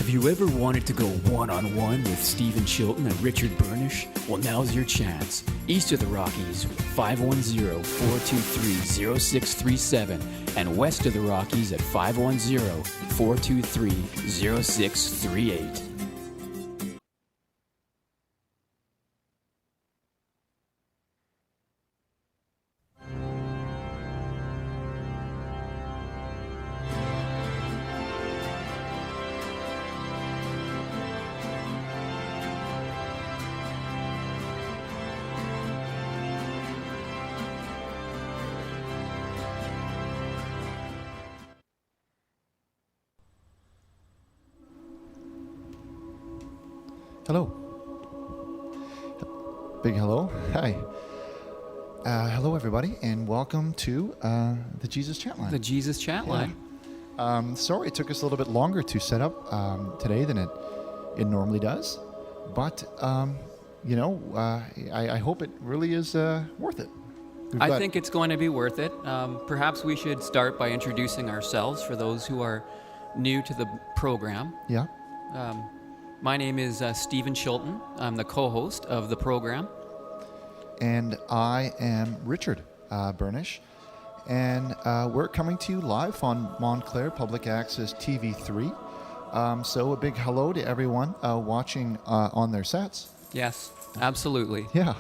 Have you ever wanted to go one-on-one with Stephen Chilton and Richard Burnish? Well, now's your chance. East of the Rockies, 510-423-0637, and west of the Rockies at 510-423-0638. Hello. Big hello. Hi. Hello, everybody, and welcome to the Jesus Chatline. The Jesus Chatline. Yeah. Sorry it took us a little bit longer to set up today than it normally does, but I hope it really is worth it. I think it's going to be worth it. Perhaps we should start by introducing ourselves for those who are new to the program. Yeah. My name is Stephen Chilton. I'm the co-host of the program. And I am Richard Burnish. And we're coming to you live on Montclair Public Access TV3. So a big hello to everyone watching on their sets. Yes, absolutely. Yeah.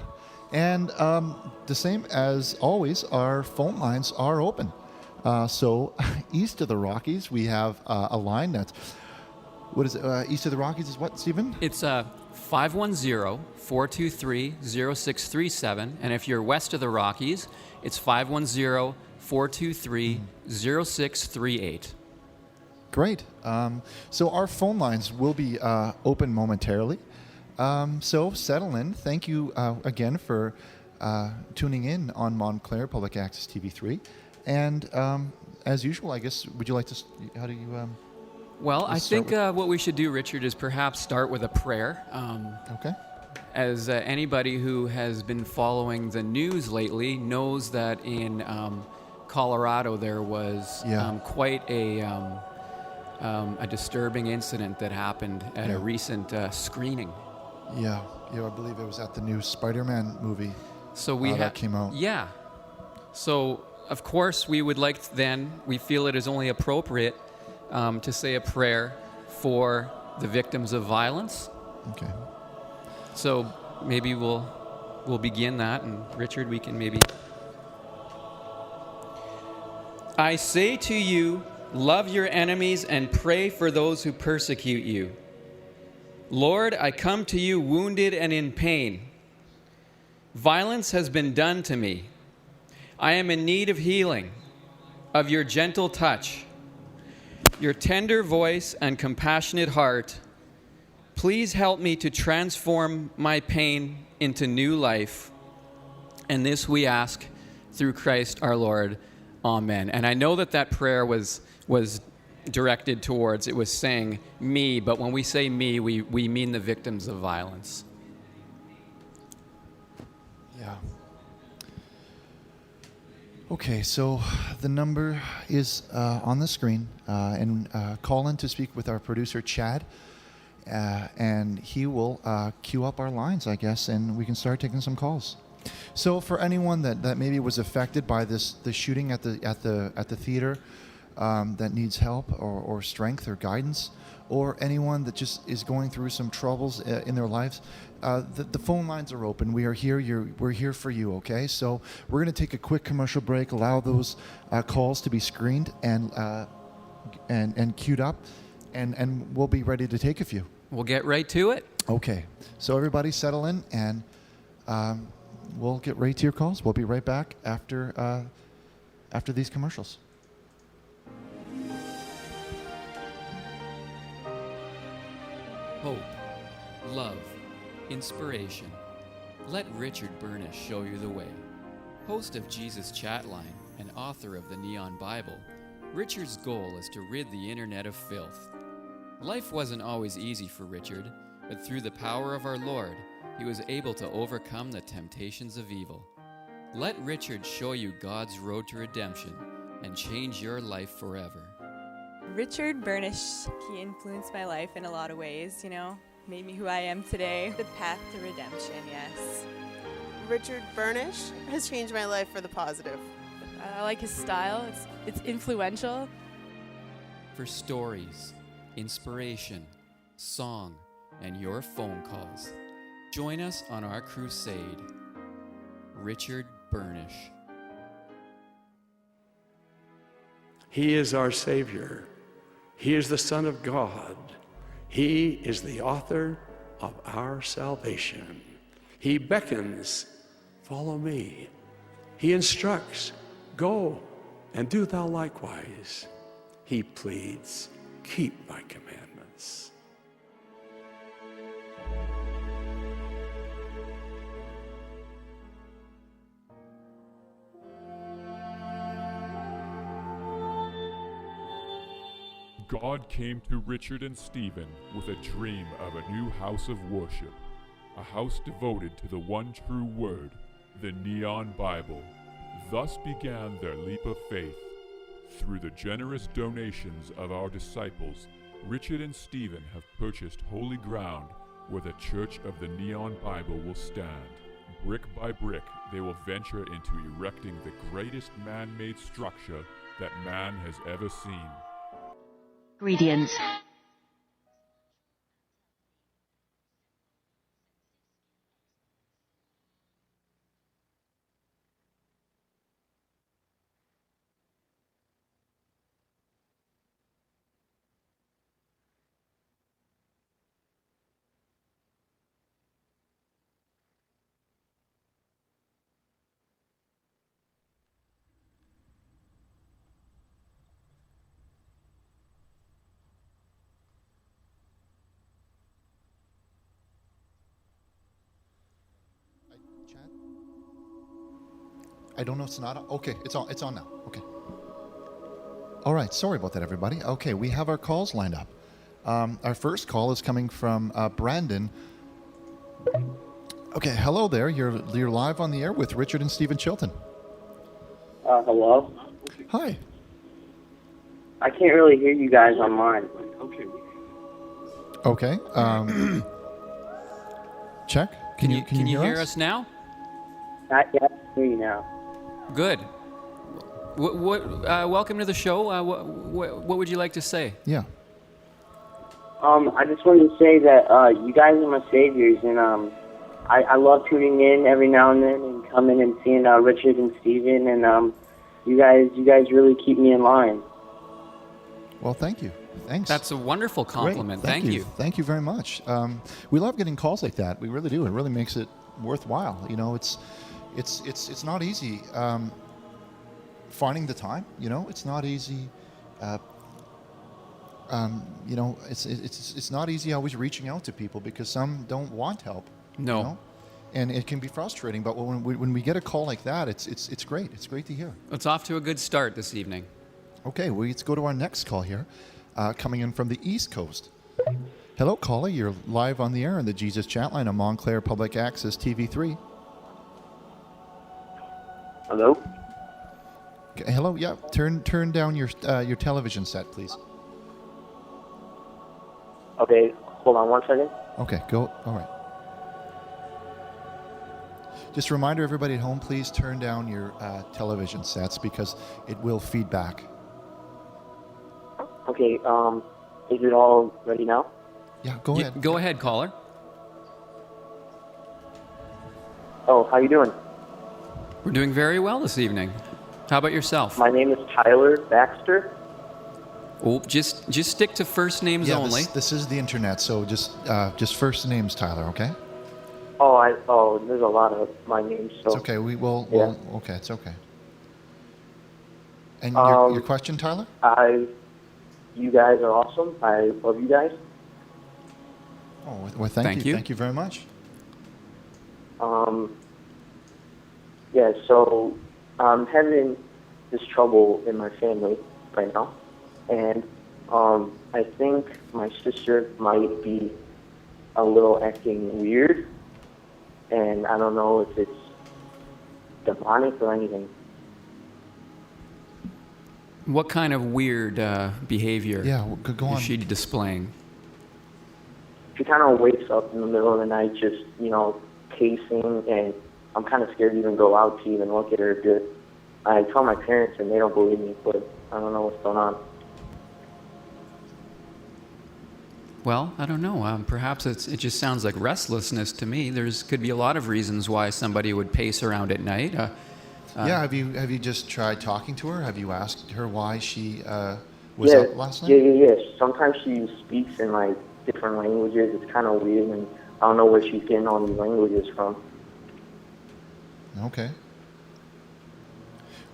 And the same as always, our phone lines are open. So east of the Rockies, we have a line that's... What is it? East of the Rockies is what, Stephen? It's 510-423-0637. And if you're west of the Rockies, it's 510-423-0638. Great. So our phone lines will be open momentarily. So settle in. Thank you again for tuning in on Montclair Public Access TV3. And as usual, I guess, would you like to... How do you... Well, I think what we should do, Richard, is perhaps start with a prayer. Okay. As anybody who has been following the news lately knows that in Colorado there was quite a disturbing incident that happened at a recent screening. Yeah, I believe it was at the new Spider-Man movie that came out. Yeah. So, of course, we would like we feel it is only appropriate to say a prayer for the victims of violence. Okay. So maybe we'll begin that, and Richard, we can maybe... I say to you, love your enemies and pray for those who persecute you. Lord, I come to you wounded and in pain. Violence has been done to me. I am in need of healing, of your gentle touch, your tender voice and compassionate heart. Please help me to transform my pain into new life. And this we ask through Christ our Lord. Amen. And I know that prayer was directed towards, it was saying me, but when we say me, we mean the victims of violence. Yeah. Okay, so the number is on the screen, and call in to speak with our producer, Chad, and he will queue up our lines, I guess, and we can start taking some calls. So for anyone that maybe was affected by the shooting at the theater, that needs help or strength or guidance, or anyone that just is going through some troubles in their lives, the phone lines are open. We are here. We're here for you, okay? So we're going to take a quick commercial break, allow those calls to be screened and queued up, and we'll be ready to take a few. We'll get right to it. Okay. So everybody settle in, and we'll get right to your calls. We'll be right back after these commercials. Hope, love, inspiration. Let Richard Burnish show you the way. Host of Jesus Chatline and author of the Neon Bible, Richard's goal is to rid the internet of filth. Life wasn't always easy for Richard, but through the power of our Lord, he was able to overcome the temptations of evil. Let Richard show you God's road to redemption and change your life forever. Richard Burnish, he influenced my life in a lot of ways, made me who I am today. The path to redemption, yes. Richard Burnish has changed my life for the positive. I like his style. It's influential. For stories, inspiration, song, and your phone calls, join us on our crusade. Richard Burnish. He is our Savior. He is the Son of God. He is the author of our salvation. He beckons, follow me. He instructs, go and do thou likewise. He pleads, keep my commandments. God came to Richard and Stephen with a dream of a new house of worship, a house devoted to the one true word, the Neon Bible. Thus began their leap of faith. Through the generous donations of our disciples, Richard and Stephen have purchased holy ground where the Church of the Neon Bible will stand. Brick by brick, they will venture into erecting the greatest man-made structure that man has ever seen. Ingredients. Chat? I don't know. It's not on. Okay, it's on. It's on now. Okay. All right. Sorry about that, everybody. Okay, we have our calls lined up. Our first call is coming from Brandon. Okay, hello there. You're live on the air with Richard and Stephen Chilton. Hello? Hi. I can't really hear you guys on mine. Okay. Check. Can you hear us now? Not yet. I can hear you now. Good. Welcome to the show. What would you like to say? Yeah. I just wanted to say that you guys are my saviors, and I love tuning in every now and then and coming and seeing Richard and Steven, and you guys really keep me in line. Well, thank you. Thanks. That's a wonderful compliment. Great. Thank you. Thank you very much. We love getting calls like that. We really do. It really makes it worthwhile. You know, it's not easy finding the time. You know, it's not easy. You know, it's not easy always reaching out to people because some don't want help. No. You know? And it can be frustrating. But when we get a call like that, it's great. It's great to hear. It's off to a good start this evening. Okay, let's go to our next call here, coming in from the East Coast. Hello, caller. You're live on the air on the Jesus Chatline on Montclair Public Access TV3. Hello? Okay, hello. Yeah, turn down your television set, please. Okay, hold on 1 second. Okay, go. All right. Just a reminder, everybody at home, please turn down your television sets because it will feed back. Okay, is it all ready now? Yeah, go ahead. Go ahead, caller. Oh, how you doing? We're doing very well this evening. How about yourself? My name is Tyler Baxter. Oh, just stick to first names Yeah, only. this is the internet, so just first names, Tyler. Okay. Oh, there's a lot of my names. So. It's okay. We'll Yeah. okay. It's okay. And your question, Tyler? You guys are awesome. I love you guys. Oh, well, thank you. Thank you very much. Yeah, so I'm having this trouble in my family right now, and I think my sister might be a little acting weird, and I don't know if it's demonic or anything. What kind of weird behavior go on. is she displaying? She kind of wakes up in the middle of the night just, pacing, and I'm kind of scared to even go out to even look at her. I tell my parents, and they don't believe me, but I don't know what's going on. Well, I don't know. Perhaps it just sounds like restlessness to me. Could be a lot of reasons why somebody would pace around at night. Have you just tried talking to her? Have you asked her why she was up last night? Yeah. Sometimes she speaks in like different languages. It's kind of weird, and I don't know where she's getting all these languages from. Okay.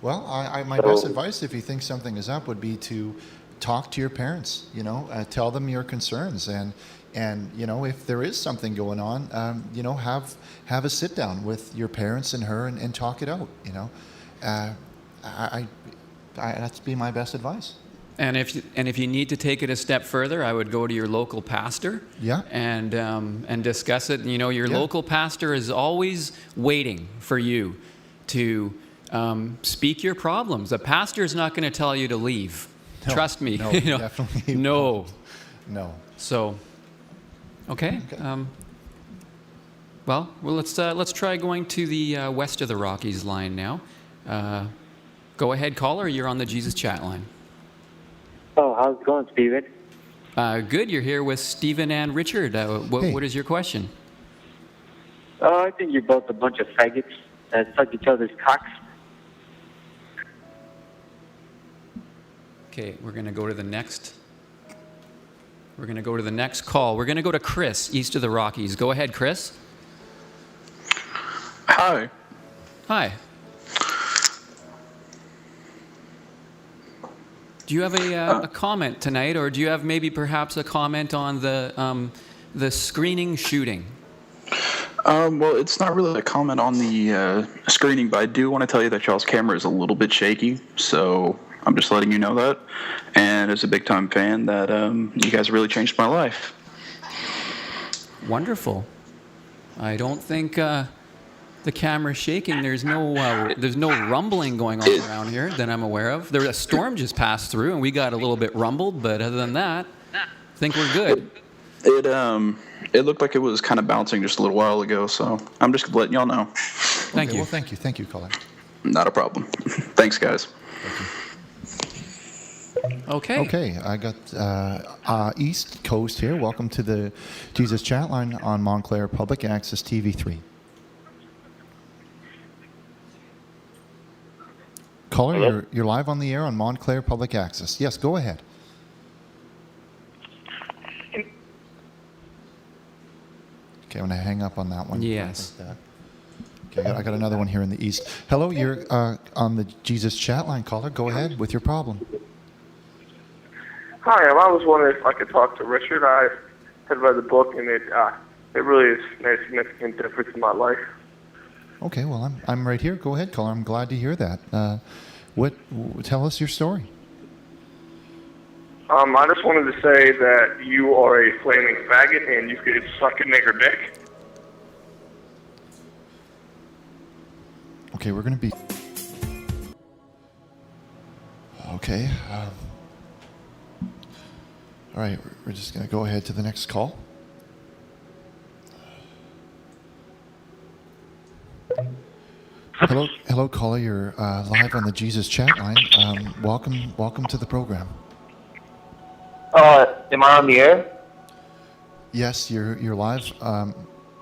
Well, my best advice, if you think something is up, would be to talk to your parents. Tell them your concerns, and if there is something going on, have a sit down with your parents and her and talk it out. That'd be my best advice. And if you need to take it a step further, I would go to your local pastor. Yeah. And discuss it. Your local pastor is always waiting for you to speak your problems. A pastor is not going to tell you to leave. No, Trust me. No, definitely. No. No. So, okay. Well, let's try going to the west of the Rockies line now. Go ahead, caller. You're on the Jesus Chat line. Oh, how's it going, Steven? Good. You're here with Stephen and Richard. What is your question? I think you're both a bunch of faggots that suck each other's cocks. Okay, we're going to go to the next. We're going to go to the next call. We're going to go to Chris, east of the Rockies. Go ahead, Chris. Hi. Hi. Do you have a comment tonight, or do you have maybe perhaps a comment on the screening shooting? Well, it's not really a comment on the screening, but I do want to tell you that y'all's camera is a little bit shaky, so I'm just letting you know that. And as a big-time fan, that you guys really changed my life. Wonderful. I don't think the camera's shaking. There's no rumbling going on around here that I'm aware of. A storm just passed through, and we got a little bit rumbled, but other than that, I think we're good. It looked like it was kind of bouncing just a little while ago, so I'm just letting y'all know. Thank you. Well, thank you, caller. Not a problem. Thanks, guys. Thank you. Okay, I got East Coast here. Welcome to the Jesus Chat line on Montclair Public Access TV3. Caller, you're live on the air on Montclair Public Access. Yes, go ahead. Okay, I'm going to hang up on that one. Yes. Okay, I got another one here in the East. Hello, you're on the Jesus Chat line, caller. Go ahead with your problem. Hi, I was wondering if I could talk to Richard. I had read the book, and it really has made a significant difference in my life. Okay, well, I'm right here. Go ahead, caller. I'm glad to hear that. Tell us your story. I just wanted to say that you are a flaming faggot, and you could suck a nigger dick. Okay, we're going to be... Okay. All right, we're just going to go ahead to the next call. Hello, caller. You're live on the Jesus Chat line. Welcome to the program. Am I on the air? Yes, you're live on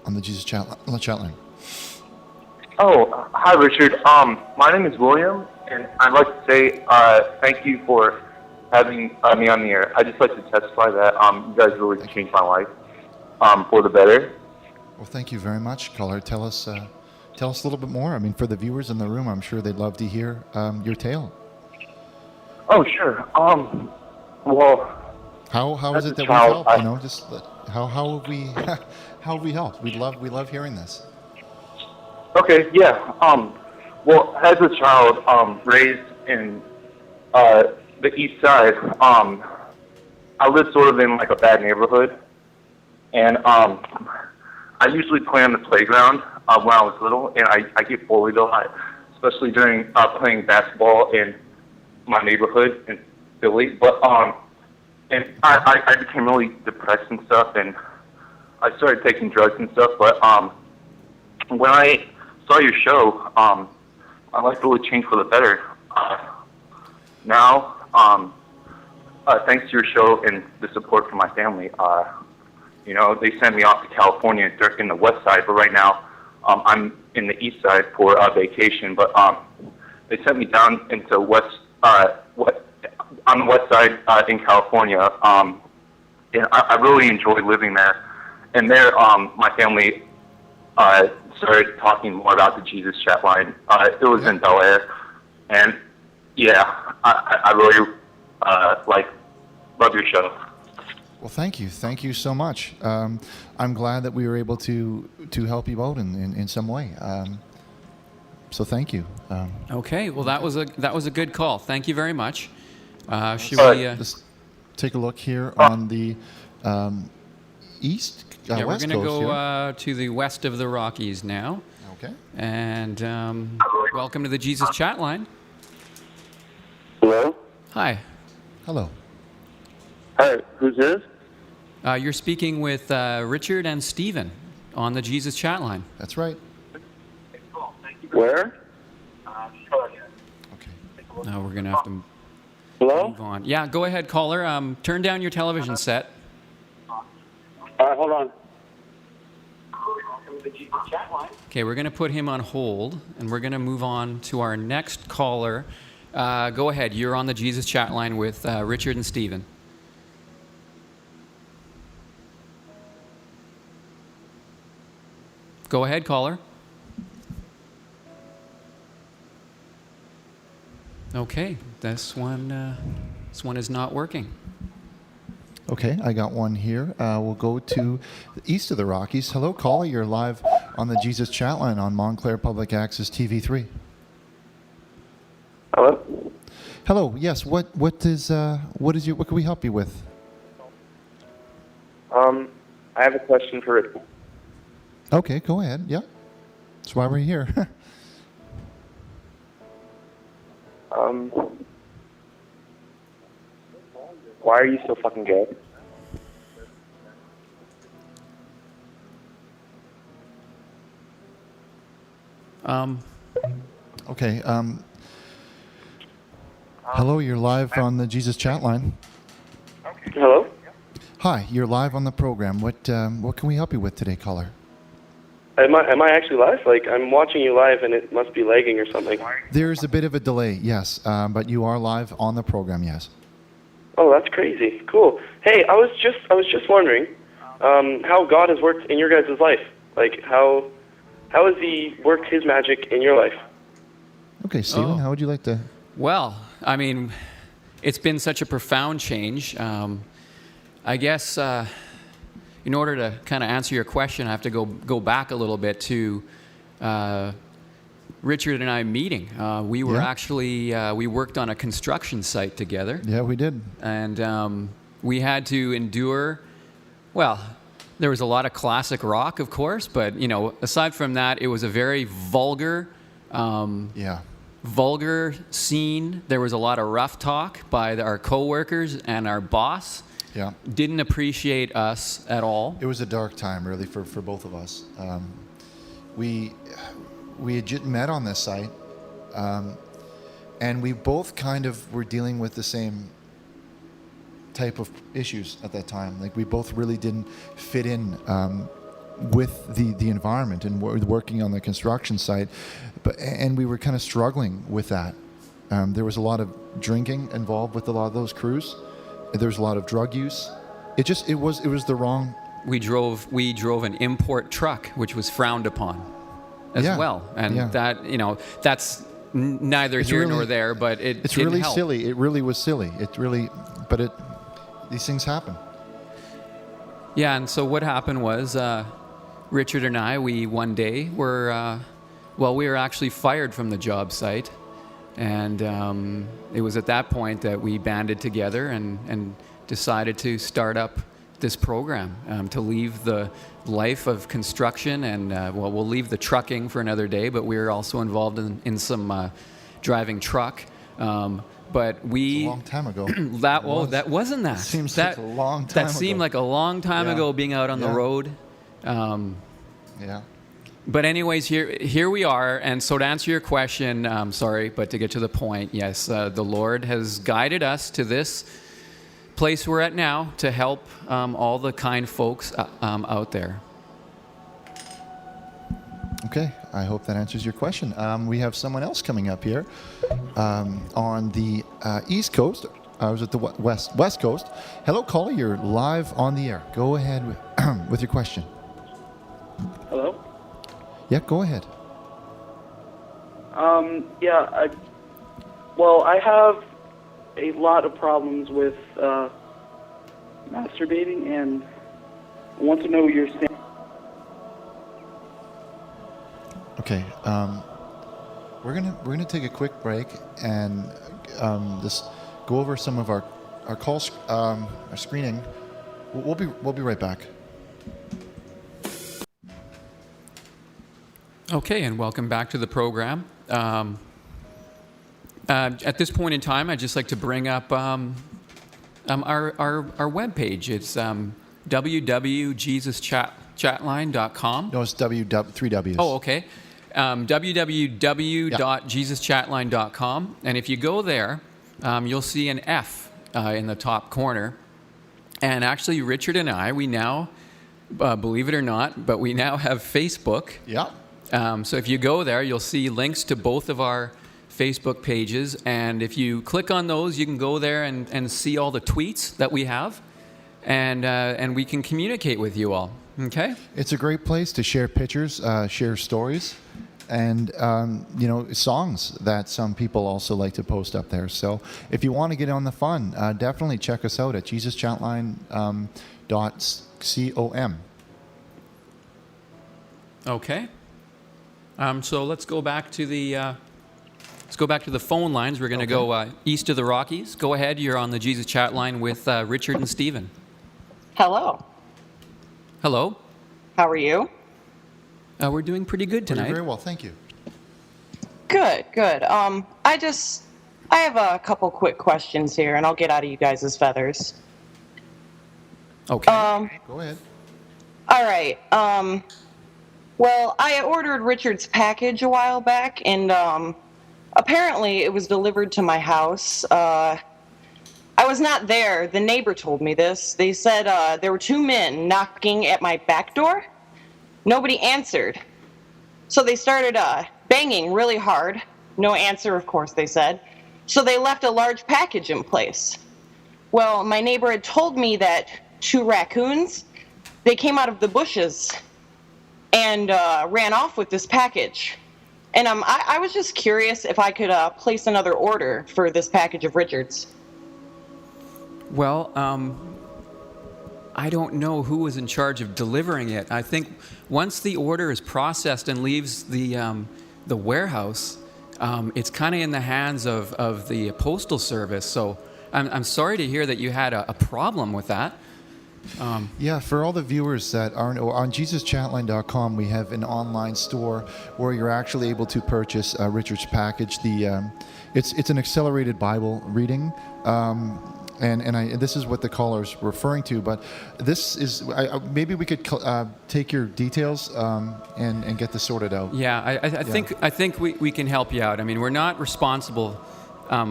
the Jesus Chat line. Oh, hi, Richard. My name is William, and I'd like to say thank you for having me on the air. I'd just like to testify that you guys really changed my life for the better. Well, thank you very much, caller. Tell us a little bit more. I mean, for the viewers in the room, I'm sure they'd love to hear your tale. Oh, sure. Well, how is it that we help? How have we helped? We love hearing this. Okay, yeah. Well, as a child raised in the East Side, I lived sort of in like a bad neighborhood, and I usually play on the playground when I was little, and I get bullied a lot, especially during playing basketball and my neighborhood in Philly. But and I became really depressed and stuff, and I started taking drugs and stuff. But when I saw your show, my life really changed for the better. Now, thanks to your show and the support from my family, you know, they sent me off to California in the west side, but right now I'm in the east side for a vacation. But they sent me down into on the west side in California, and I really enjoyed living there. And there, my family started talking more about the Jesus Chatline. It was in Bel Air, and yeah, I really love your show. Well, thank you so much. I'm glad that we were able to help you out in some way. So thank you. Okay, well that was a good call. Thank you very much. Should we let's take a look here on the east? Yeah, we're west going to coast go to the west of the Rockies now. Okay. And welcome to the Jesus Chatline. Hello? Hi. Hello. Hi, who's this? You're speaking with Richard and Stephen on the Jesus Chatline. That's right. Where? Now we're going to have to Hello? move on. Yeah, go ahead, caller. Turn down your television set. Hold on. Okay, we're going to put him on hold, and we're going to move on to our next caller. Go ahead. You're on the Jesus Chatline with Richard and Stephen. Go ahead, caller. Okay, this one is not working. Okay, I got one here. We'll go to the east of the Rockies. Hello, caller. You're live on the Jesus Chatline on Montclair Public Access TV3. Hello? Hello. Yes. What can we help you with? I have a question for Rick. Okay, go ahead. Yeah. That's why we're here. Why are you so fucking gay? Okay. Hello, you're live on the Jesus Chatline. Hello? Hi, you're live on the program. What can we help you with today, caller? Am I actually live? Like, I'm watching you live and it must be lagging or something. There's a bit of a delay, yes, but you are live on the program, yes. Oh, that's crazy. Cool. Hey, I was just wondering how God has worked in your guys' life. Like, how has He worked His magic in your life? Okay, Stephen, how would you like to? Well, I mean, it's been such a profound change. I guess in order to kind of answer your question, I have to go back a little bit to Richard and I meeting. We were actually, we worked on a construction site together. Yeah, we did. And we had to endure, well, there was a lot of classic rock, of course, but, you know, aside from that, it was a very vulgar scene. There was a lot of rough talk by our coworkers, and our boss didn't appreciate us at all. It was a dark time, really, for both of us. We had just met on this site, and we both kind of were dealing with the same type of issues at that time. Like, we both really didn't fit in with the environment and working on the construction site, and we were kind of struggling with that. There was a lot of drinking involved with a lot of those crews. There was a lot of drug use. It was the wrong. We drove an import truck, which was frowned upon as well, and that, you know, that's neither here nor there. But it's really help. silly. It really was silly. These things happen. Yeah, and so what happened was Richard and I, we one day were we were actually fired from the job site. And it was at that point that we banded together and decided to start up this program, to leave the life of construction. And, we'll leave the trucking for another day, but we were also involved in some driving truck. but we a long time ago. that wasn't that. Seems that, like a long time That seemed ago. like a long time Yeah. ago being out on the Yeah. road. Yeah. But anyways, here we are. And so to answer your question, sorry, but to get to the point, yes, the Lord has guided us to this place we're at now to help all the kind folks out there. Okay, I hope that answers your question. We have someone else coming up here on the East Coast. I was at the West Coast. Hello, caller. You're live on the air. Go ahead with your question. Hello? Yeah, go ahead. I have a lot of problems with masturbating, and I want to know your stance. Okay, we're gonna take a quick break and just go over some of our calls, our screening. We'll be right back. Okay, and welcome back to the program. At this point in time, I'd just like to bring up our webpage. It's www.jesuschatline.com. No, it's three W's. Oh, okay. www.jesuschatline.com. And if you go there, you'll see an F in the top corner. And actually, Richard and I, we now, believe it or not, but we now have Facebook. Yeah. So if you go there, you'll see links to both of our Facebook pages. And if you click on those, you can go there and see all the tweets that we have. And we can communicate with you all. Okay? It's a great place to share pictures, share stories, and songs that some people also like to post up there. So if you want to get on the fun, definitely check us out at jesuschatline.com. Okay. So let's go back to the phone lines. We're going to go east of the Rockies. Go ahead. You're on the Jesus Chat line with Richard and Stephen. Hello. Hello. How are you? We're doing pretty good tonight. Very well, thank you. Good. I have a couple quick questions here, and I'll get out of you guys' feathers. Okay. Go ahead. All right. Well, I ordered Richard's package a while back, and apparently it was delivered to my house. I was not there. The neighbor told me this. They said there were two men knocking at my back door. Nobody answered. So they started banging really hard. No answer, of course, they said. So they left a large package in place. Well, my neighbor had told me that two raccoons, they came out of the bushes and ran off with this package. And I was just curious if I could place another order for this package of Richard's. Well, I don't know who was in charge of delivering it. I think once the order is processed and leaves the warehouse, it's kind of in the hands of the postal service. So I'm sorry to hear that you had a problem with that. Yeah, for all the viewers that aren't on jesuschatline.com, we have an online store where you're actually able to purchase Richard's package. It's an accelerated Bible reading. And this is what the caller's referring to, but this is maybe we could take your details and get this sorted out. Yeah, I think we can help you out. I mean, we're not responsible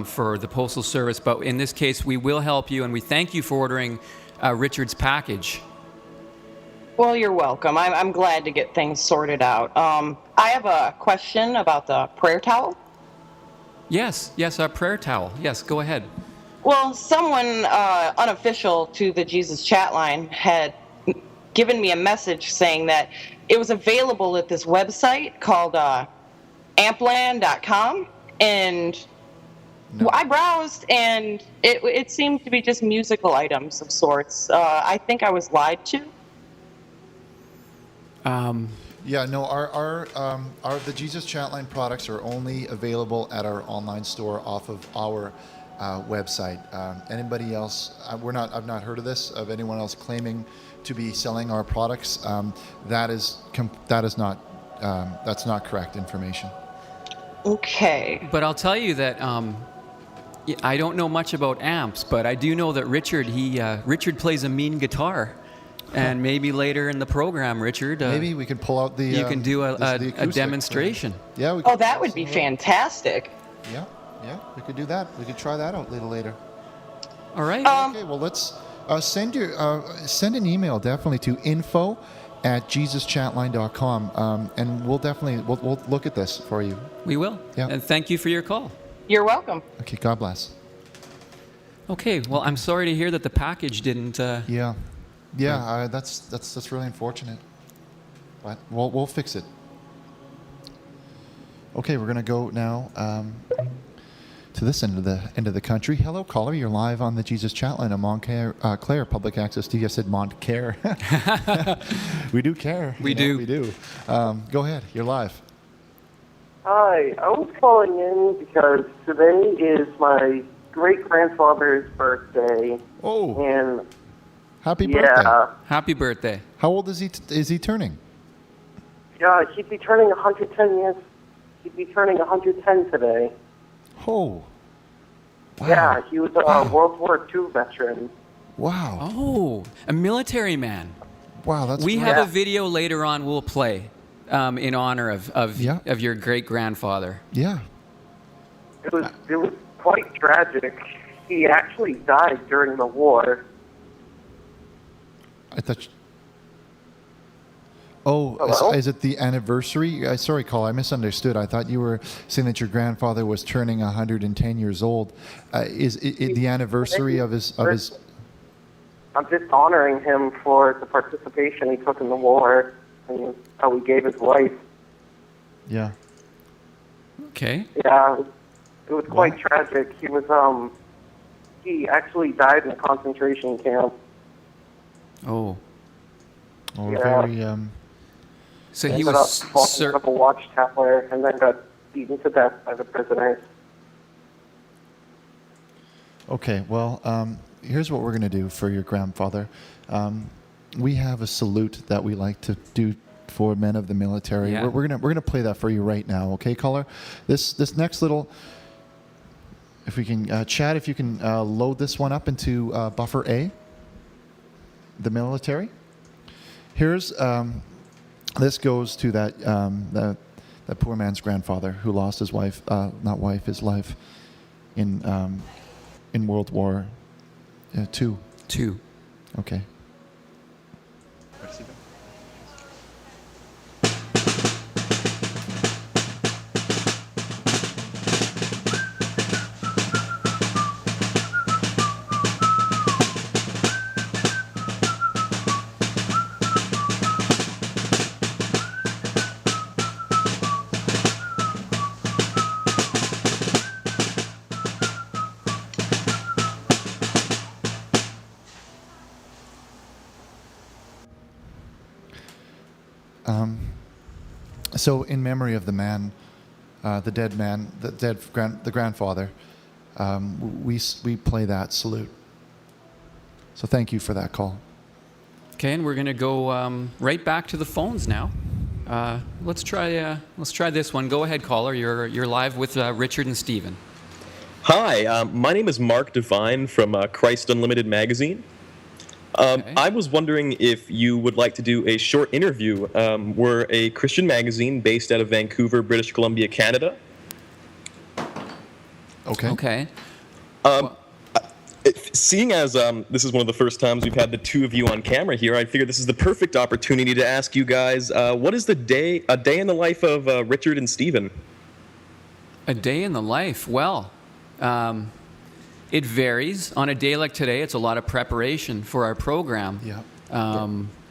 for the postal service, but in this case, we will help you, and we thank you for ordering Richard's package. Well, you're welcome. I'm glad to get things sorted out. I have a question about the prayer towel. Yes, our prayer towel. Yes, go ahead. Well, someone unofficial to the Jesus Chat line had given me a message saying that it was available at this website called ampland.com, and I browsed, and it seemed to be just musical items of sorts. I think I was lied to. Yeah, no, our the Jesus Chatline products are only available at our online store off of our website. Anybody else? I've not heard of this, of anyone else claiming to be selling our products. That's not correct information. Okay. But I'll tell you that I don't know much about amps, but I do know that Richard plays a mean guitar. And maybe later in the program, Richard, maybe we could pull out the. You can do the a acoustic. demonstration. Yeah. We Oh, that would be fantastic. Yeah, we could do that. We could try that out a little later. All right. Okay. Well, let's send an email definitely to info@jesuschatline.com, and we'll look at this for you. We will. Yeah. And thank you for your call. You're welcome. Okay. God bless. Okay. Well, I'm sorry to hear that the package didn't. Yeah, that's really unfortunate, but we'll fix it. Okay, we're gonna go now to this end of the country. Hello, caller. You're live on the Jesus Chatline of Montclair Public Access TV. I said Montclair. We do care. We do. We do. Go ahead. You're live. Hi, I was calling in because today is my great-grandfather's birthday. Oh. And happy birthday. Happy birthday. How old is he turning? Yeah, he'd be turning 110 years. He'd be turning 110 today. Oh. Wow. Yeah, he was a World War II veteran. Wow. Oh, a military man. Wow, that's We great. have a video later on we'll play in honor of your great-grandfather. It was quite tragic. He actually died during the war. I thought. Is it the anniversary? Sorry, Call. I misunderstood. I thought you were saying that your grandfather was turning 110 years old. Is it the anniversary of his? I'm just honoring him for the participation he took in the war and how he gave his life. Yeah. Okay. Yeah, it was quite tragic. He actually died in a concentration camp. Oh. Oh, Yeah. very. So he ended was up falling up a watchtower and then got beaten to death by the prisoners. Okay. Well, here's what we're going to do for your grandfather. We have a salute that we like to do for men of the military. Yeah. We're gonna play that for you right now. Okay, caller. This next little. If we can, Chad, if you can load this one up into buffer A. The military. Here's this goes to that poor man's grandfather who lost his wife, his life in World War II. Okay. So, in memory of the man, the grandfather, we play that salute. So, thank you for that call. Okay, and we're going to go right back to the phones now. Let's try this one. Go ahead, caller. You're live with Richard and Stephen. Hi, my name is Mark Devine from Christ Unlimited magazine. I was wondering if you would like to do a short interview. We're a Christian magazine based out of Vancouver, British Columbia, Canada. Okay. Seeing as this is one of the first times we've had the two of you on camera here, I figured this is the perfect opportunity to ask you guys, what is a day in the life of Richard and Stephen? A day in the life? Well, it varies. On a day like today, it's a lot of preparation for our program. Yeah.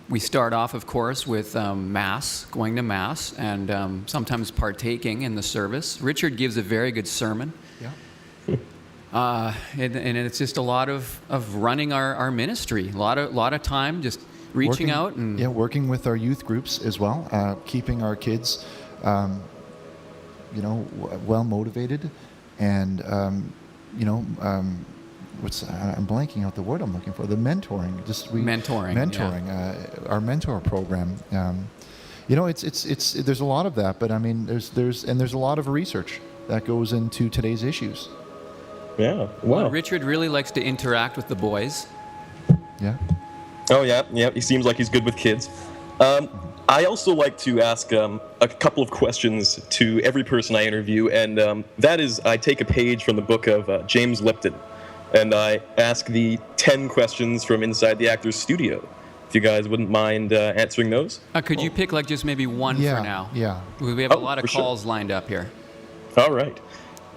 We start off, of course, with Mass, going to Mass, and sometimes partaking in the service. Richard gives a very good sermon. Yeah. And it's just a lot of running our ministry. A lot of time just reaching out and working with our youth groups as well, keeping our kids, well motivated, and I'm blanking out the word I'm looking for. The mentoring, mentoring. Our mentor program. It's there's a lot of that, but I mean there's a lot of research that goes into today's issues. Yeah. Wow. Well, Richard really likes to interact with the boys. Yeah. Oh, yeah. He seems like he's good with kids. I also like to ask a couple of questions to every person I interview, and that is, I take a page from the book of James Lipton, and I ask the 10 questions from inside the actor's studio. If you guys wouldn't mind answering those. Could you pick just maybe one for now? Yeah. We have a lot of calls lined up here. All right.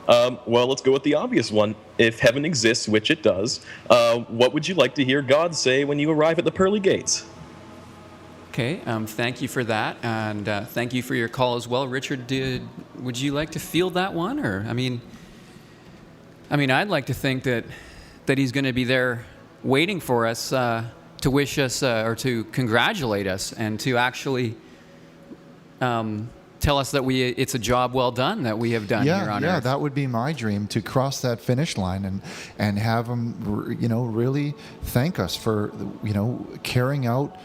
Well, let's go with the obvious one. If heaven exists, which it does, what would you like to hear God say when you arrive at the pearly gates? Okay, thank you for that, and thank you for your call as well. Richard, would you like to field that one? Or, I mean, I'd like to think that he's going to be there waiting for us to wish us or to congratulate us and to actually tell us that it's a job well done that we have done here on Earth. Yeah, that would be my dream, to cross that finish line and have him, really thank us for, carrying out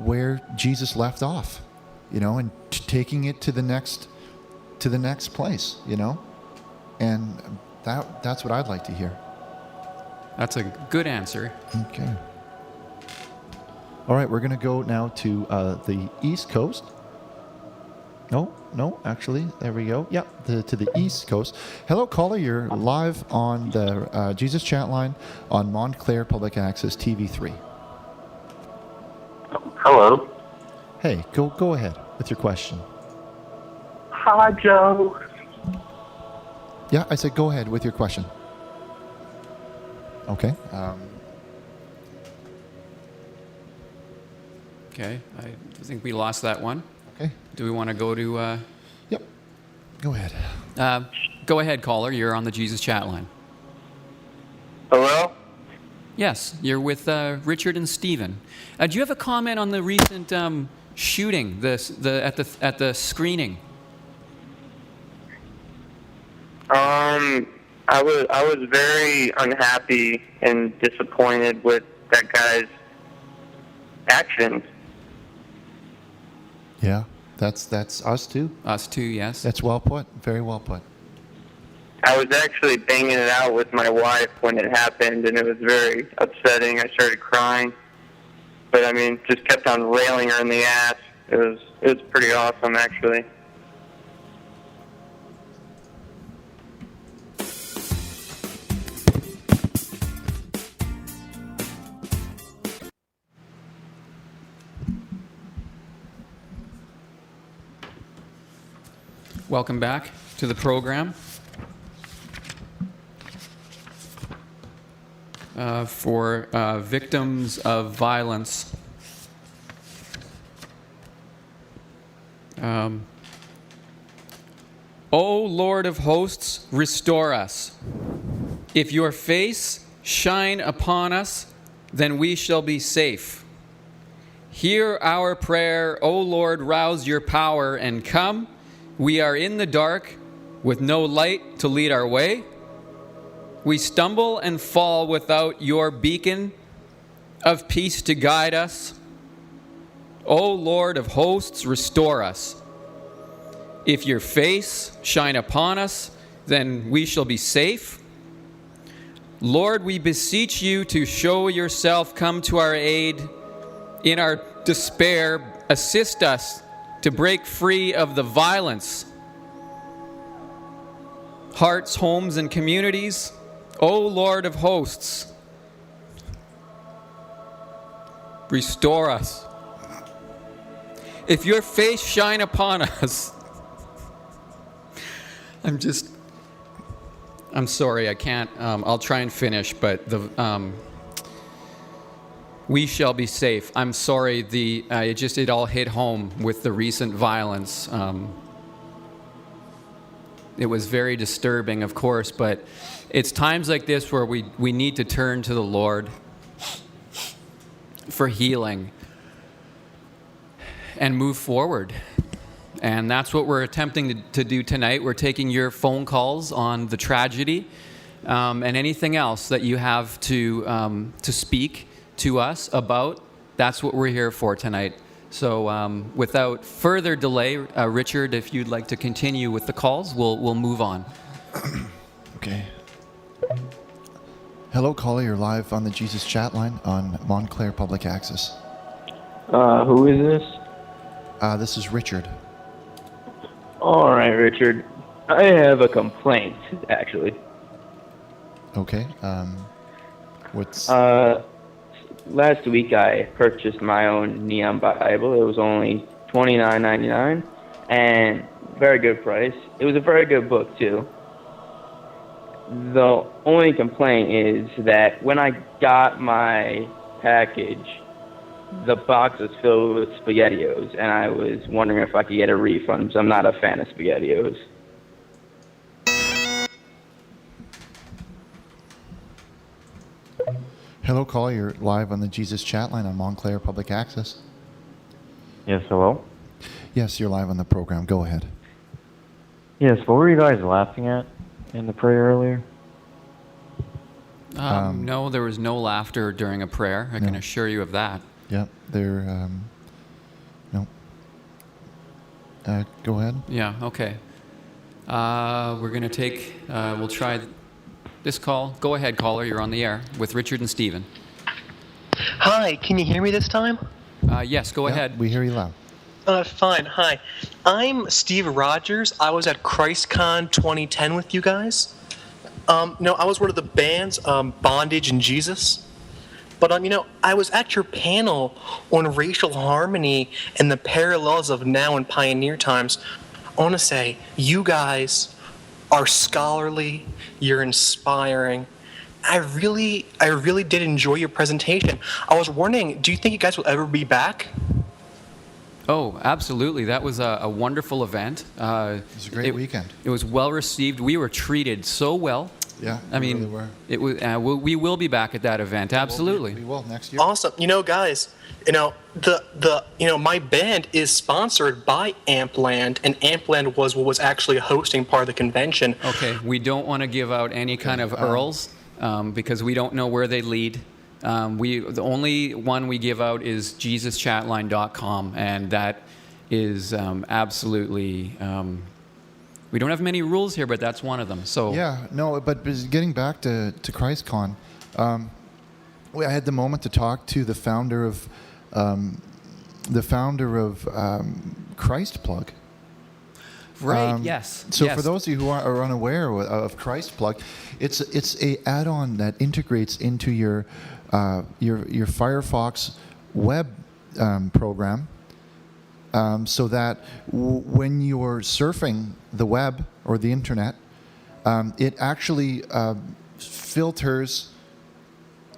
where Jesus left off, and taking it to the next place, and that's what I'd like to hear. That's a good answer. Okay. All right, we're going to go now to the East Coast. No, actually, there we go. Yeah, to the East Coast. Hello, caller. You're live on the Jesus Chatline on Montclair Public Access TV3. Hello. Hey, go ahead with your question. Hi, Joe. Yeah, I said go ahead with your question. Okay. Okay, I think we lost that one. Okay. Do we want to go to... Yep. Go ahead. Go ahead, caller. You're on the Jesus Chat line. Hello? Yes, you're with Richard and Stephen. Do you have a comment on the recent shooting at the screening? I was very unhappy and disappointed with that guy's actions. Yeah, that's us too. Us too, yes. That's well put. Very well put. I was actually banging it out with my wife when it happened, and it was very upsetting. I started crying, but just kept on railing her in the ass. It was pretty awesome, actually. Welcome back to the program. For victims of violence. O Lord of hosts, restore us. If your face shine upon us, then we shall be safe. Hear our prayer, O Lord, rouse your power and come. We are in the dark with no light to lead our way. We stumble and fall without your beacon of peace to guide us. O Lord of hosts, restore us. If your face shine upon us, then we shall be safe. Lord, we beseech you to show yourself, come to our aid in our despair. Assist us to break free of the violence. Hearts, homes, and communities, O Lord of hosts, restore us. If your face shine upon us, I'm sorry, I can't, I'll try and finish, but we shall be safe. I'm sorry, it all hit home with the recent violence. It was very disturbing, of course, but it's times like this where we need to turn to the Lord for healing and move forward. And that's what we're attempting to do tonight. We're taking your phone calls on the tragedy and anything else that you have to speak to us about. That's what we're here for tonight. So without further delay, Richard, if you'd like to continue with the calls, we'll move on. Okay. Hello, caller. You're live on the Jesus Chatline on Montclair Public Access. Who is this? This is Richard. All right, Richard. I have a complaint, actually. Okay. What's... Last week I purchased my own Neon Bible. It was only $29.99, and very good price. It was a very good book, too. The only complaint is that when I got my package, the box was filled with SpaghettiOs, and I was wondering if I could get a refund, because I'm not a fan of SpaghettiOs. Hello, caller. You're live on the Jesus Chatline on Montclair Public Access. Yes, hello? Yes, you're live on the program. Go ahead. Yes, what were you guys laughing at in the prayer earlier? No, there was no laughter during a prayer. I can assure you of that. Yep, they're... no. Go ahead. Yeah, okay. We're going to take... we'll try this call. Go ahead, caller. You're on the air with Richard and Steven. Hi, can you hear me this time? Yes, go ahead. We hear you loud. Fine, hi. I'm Steve Rogers. I was at ChristCon 2010 with you guys. No, I was one of the bands, Bondage and Jesus. But, I was at your panel on racial harmony and the parallels of now and pioneer times. I want to say, you guys are scholarly, you're inspiring. I really did enjoy your presentation. I was wondering, do you think you guys will ever be back? Oh, absolutely. That was a wonderful event. It was a great weekend. It was well received. We were treated so well. Yeah, I mean, really were. It was. We will be back at that event. Absolutely. We will next year. Awesome. Guys, my band is sponsored by Ampland, and Ampland was what was actually hosting part of the convention. Okay, we don't want to give out any kind of URLs because we don't know where they lead. The only one we give out is jesuschatline.com, and that is absolutely. We don't have many rules here, but that's one of them. So yeah, no, but getting back to ChristCon, I had the moment to talk to the founder of Christ Plug. Right. Yes. So yes. for those of you who are unaware of Christ Plug, it's a add-on that integrates into your Firefox web program. So that when you're surfing the web or the internet, it actually filters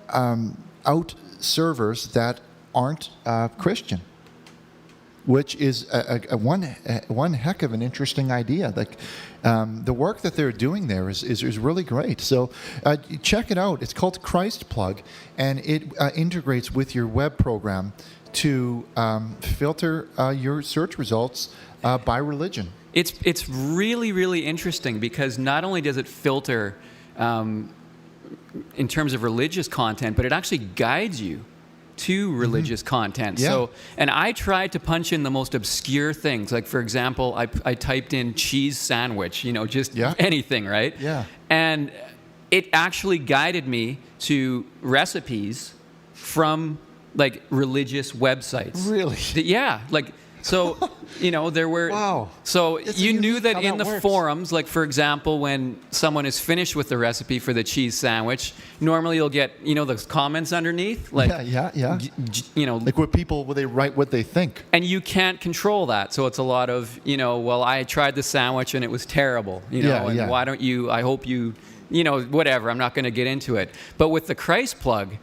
out servers that aren't Christian, which is one heck of an interesting idea. Like the work that they're doing there is really great. So check it out. It's called Christ Plug, and it integrates with your web program to filter your search results by religion. It's really, really interesting because not only does it filter in terms of religious content, but it actually guides you to religious content. Yeah. So, and I tried to punch in the most obscure things. Like, for example, I typed in cheese sandwich, just anything, right? Yeah. And it actually guided me to recipes from like religious websites. Really? Yeah. Like, so, there were... Wow. So It's you unique knew that how in that the works. forums, like, for example, when someone is finished with the recipe for the cheese sandwich, normally you'll get, those comments underneath. Like, yeah. Like will they write what they think? And you can't control that. So it's a lot of, well, I tried the sandwich and it was terrible. And why don't you, I hope you, whatever. I'm not going to get into it. But with the Christ Plug,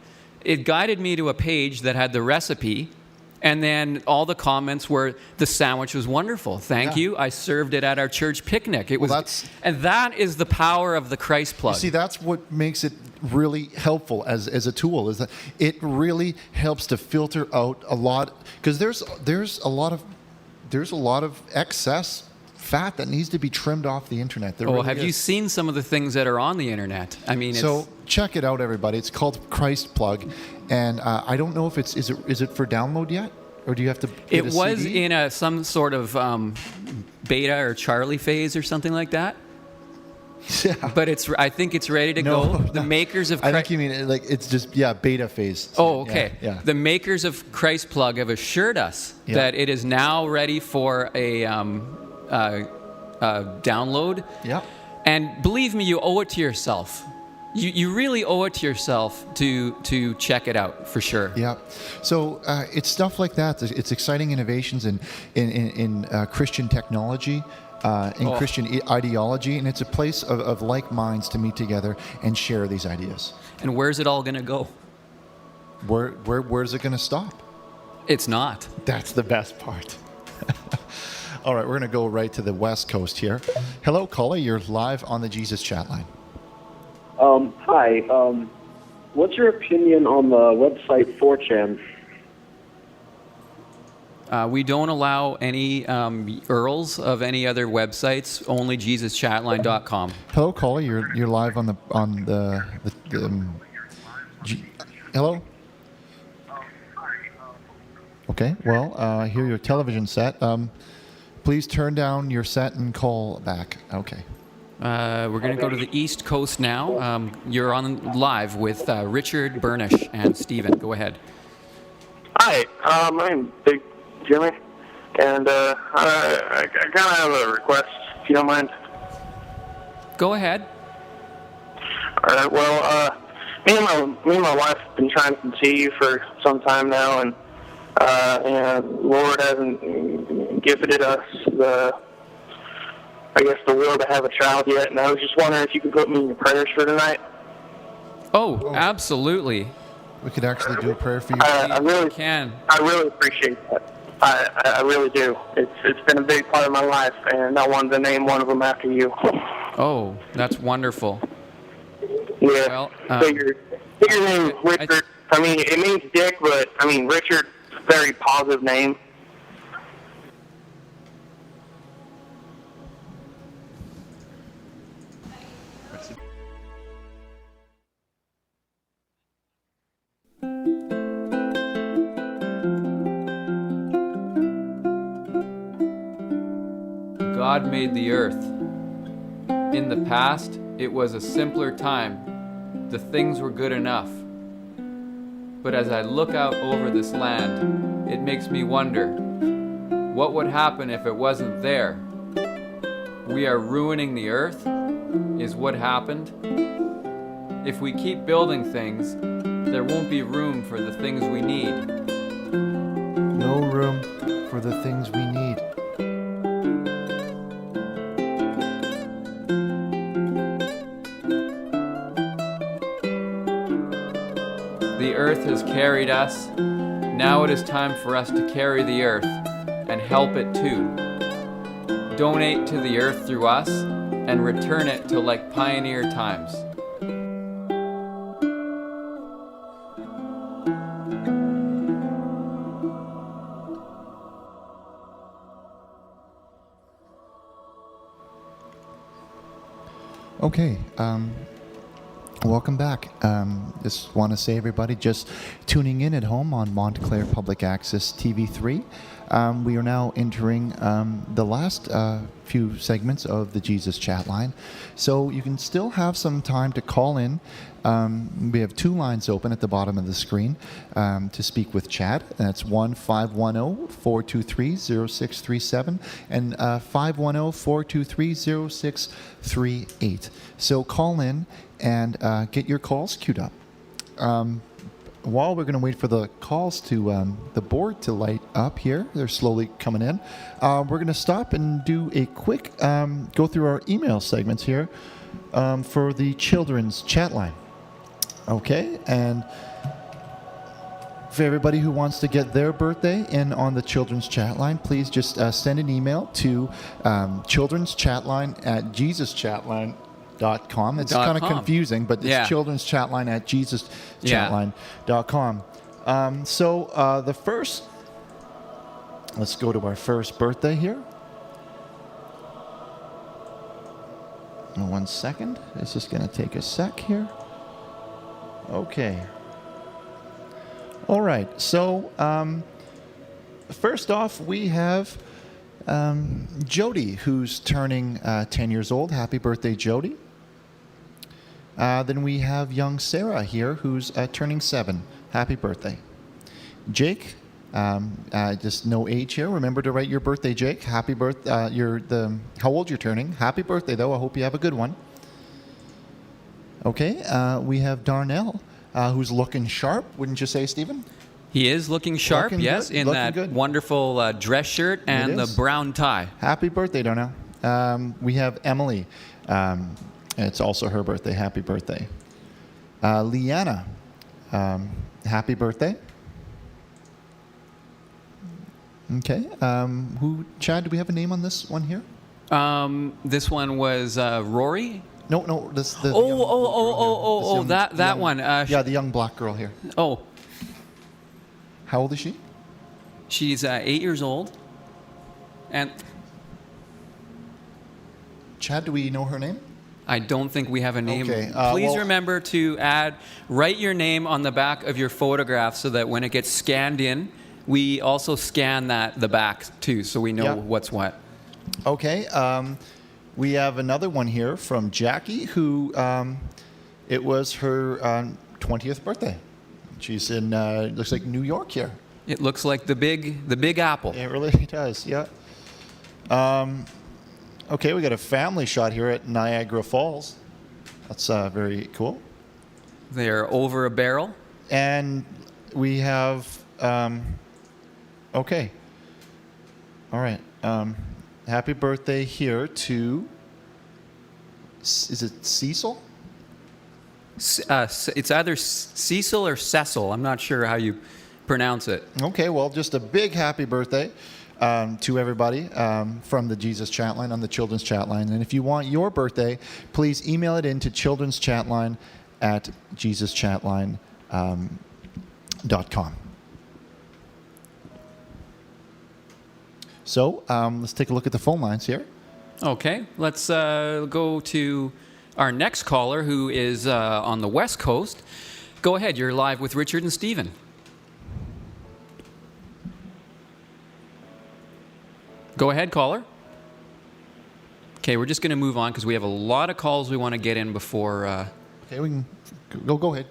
it guided me to a page that had the recipe, and then all the comments were, the sandwich was wonderful. Thank you. I served it at our church picnic. It was, and that is the power of the Christ Plug. You see, that's what makes it really helpful as a tool, is that it really helps to filter out a lot, because there's a lot of excess fat that needs to be trimmed off the internet. There really have you seen some of the things that are on the internet? I mean, so check it out, everybody. It's called Christ Plug, and I don't know if is it for download yet, or do you have to? It was CD? In some sort of beta or Charlie phase or something like that. but I think it's ready to go. The makers of I think you mean like it's just beta phase. Oh, okay. Yeah. The makers of Christ Plug have assured us that it is now ready for a download. Yeah. And believe me, you owe it to yourself. You really owe it to yourself to check it out for sure. Yeah. So it's stuff like that. It's exciting innovations in Christian technology. Christian ideology, and it's a place of like minds to meet together and share these ideas. And where's it all going to go? Where's it going to stop? It's not. That's the best part. All right, we're going to go right to the West Coast here. Hello, caller. You're live on the Jesus Chatline. Hi. What's your opinion on the website 4chan? We don't allow any URLs of any other websites. Only JesusChatline.com. Hello, caller. You're live on the hello. Okay. Well, I hear your television set. Please turn down your set and call back. Okay. We're going to go to the East Coast now. You're on live with Richard, Burnish, and Steven. Go ahead. Hi, my name's Big Jimmy, and I kind of have a request, if you don't mind. Go ahead. All right. Well, me and my wife have been trying to conceive for some time now, and Lord hasn't gifted us the will to have a child yet. And I was just wondering if you could put me in your prayers for tonight. Oh, absolutely. We could actually do a prayer for you. I really can. I really appreciate that. I really do. It's been a big part of my life, and I wanted to name one of them after you. Oh, that's wonderful. Yeah. Well, figure name Richard. I mean, it means Dick, but I mean Richard. Very positive name. God made the earth. In the past, it was a simpler time. The things were good enough. But as I look out over this land, it makes me wonder, what would happen if it wasn't there? We are ruining the earth, is what happened. If we keep building things, there won't be room for the things we need. No room for the things we need. The earth has carried us. Now it is time for us to carry the earth and help it too. Donate to the earth through us and return it to like pioneer times. Okay. Welcome back. Just want to say, everybody, just tuning in at home on Montclair Public Access TV3. We are now entering the last few segments of the Jesus Chatline. So you can still have some time to call in. We have two lines open at the bottom of the screen to speak with Chad. That's 1-510-423-0637 and 510-423-0638. So call in and get your calls queued up. While we're going to wait for the calls to the board to light up here, they're slowly coming in. We're going to stop and do a quick go through our email segments here for the children's chat line. Okay, and for everybody who wants to get their birthday in on the children's chat line, please just send an email to children'schatline@jesuschatline.com. It's kind of confusing, but it's children's chatline at jesuschatline.com. So the first, let's go to our first birthday here. 1 second. This is going to take a sec here. Okay. All right. So first off, we have Jody, who's turning 10 years old. Happy birthday, Jody. Then we have young Sarah here, who's turning 7. Happy birthday. Jake, just no age here. Remember to write your birthday, Jake. Happy birthday. How old you're turning. Happy birthday, though. I hope you have a good one. Okay, we have Darnell, who's looking sharp, wouldn't you say, Stephen? He is looking sharp, Looking yes, good, in looking that good. wonderful dress shirt and the is. brown tie. Happy birthday, Darnell. We have Emily. It's also her birthday. Happy birthday. Leanna, happy birthday. Okay. Chad, do we have a name on this one here? This one was Rory. No. That one. Yeah, the young black girl here. Oh. How old is she? She's 8 years old. And Chad, do we know her name? I don't think we have a name. Okay, Please remember to write your name on the back of your photograph so that when it gets scanned in, we also scan the back too, so we know what's what. Okay. We have another one here from Jackie, who it was her 20th birthday. She's in looks like New York here. It looks like the Big Apple. It really does. Yeah. Okay, we got a family shot here at Niagara Falls. That's very cool. They're over a barrel. And we have, okay. All right. Happy birthday here to, is it Cecil? It's either Cecil or Cecil. I'm not sure how you pronounce it. Okay, well, just a big happy birthday to everybody from the Jesus Chatline on the Children's Chatline. And if you want your birthday, please email it in to children'schatline@jesuschatline.com. So let's take a look at the phone lines here. Okay, let's go to our next caller, who is on the West Coast. Go ahead, you're live with Richard and Stephen. Go ahead, caller. Okay, we're just going to move on because we have a lot of calls we want to get in before... Okay, we can... Go ahead.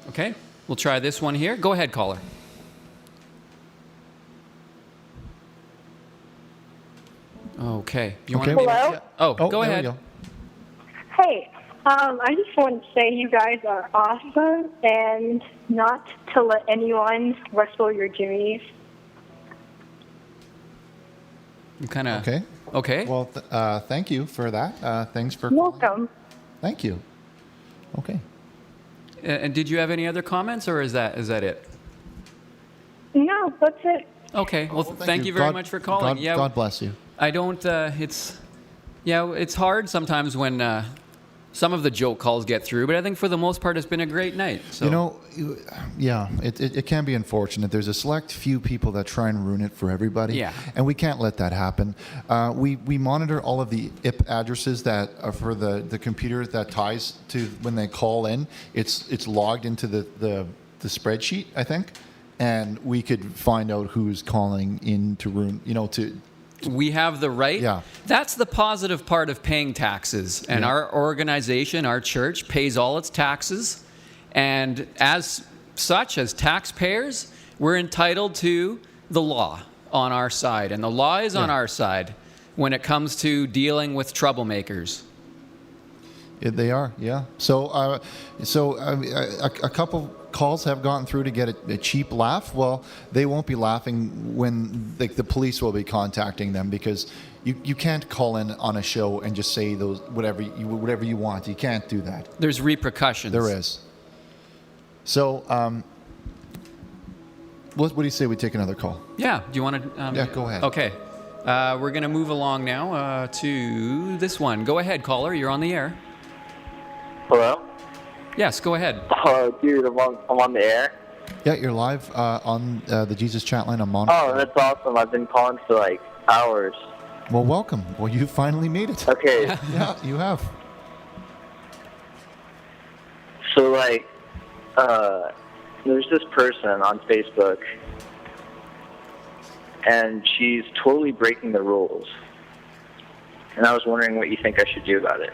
Okay, we'll try this one here. Go ahead, caller. Okay. Hello? Go ahead. Go. Hey, I just want to say you guys are awesome and not to let anyone rustle your jimmies. Kind of... Okay. Well, thank you for that. Thanks for... Welcome. Thank you. Okay. And did you have any other comments, or is that it? No, that's it. Okay. Well, thank you very much for calling. God bless you. I don't... it's hard sometimes when some of the joke calls get through, but I think for the most part it's been a great night. So. You know, it can be unfortunate. There's a select few people that try and ruin it for everybody. Yeah. And we can't let that happen. We monitor all of the IP addresses that are for the computer that ties to when they call in. It's logged into the spreadsheet, I think. And we could find out who's calling in to ruin, we have the right. Yeah. That's the positive part of paying taxes. And our organization, our church, pays all its taxes. And as such, as taxpayers, we're entitled to the law on our side. And the law is on our side when it comes to dealing with troublemakers. They are, yeah. So a couple calls have gotten through to get a cheap laugh. Well, they won't be laughing when the police will be contacting them, because you can't call in on a show and just say those whatever you want. You can't do that. There's repercussions. There is. So, what do you say we take another call? Yeah. Do you want to? Yeah, go ahead. Okay. We're going to move along now to this one. Go ahead, caller. You're on the air. Hello? Yes, go ahead. Oh, dude, I'm on the air. Yeah, you're live on the Jesus Chatline on Monitor. Oh, that's awesome. I've been calling for like hours. Well, welcome. Well, you finally made it. Okay. Yeah, you have. So, like, there's this person on Facebook, and she's totally breaking the rules. And I was wondering what you think I should do about it.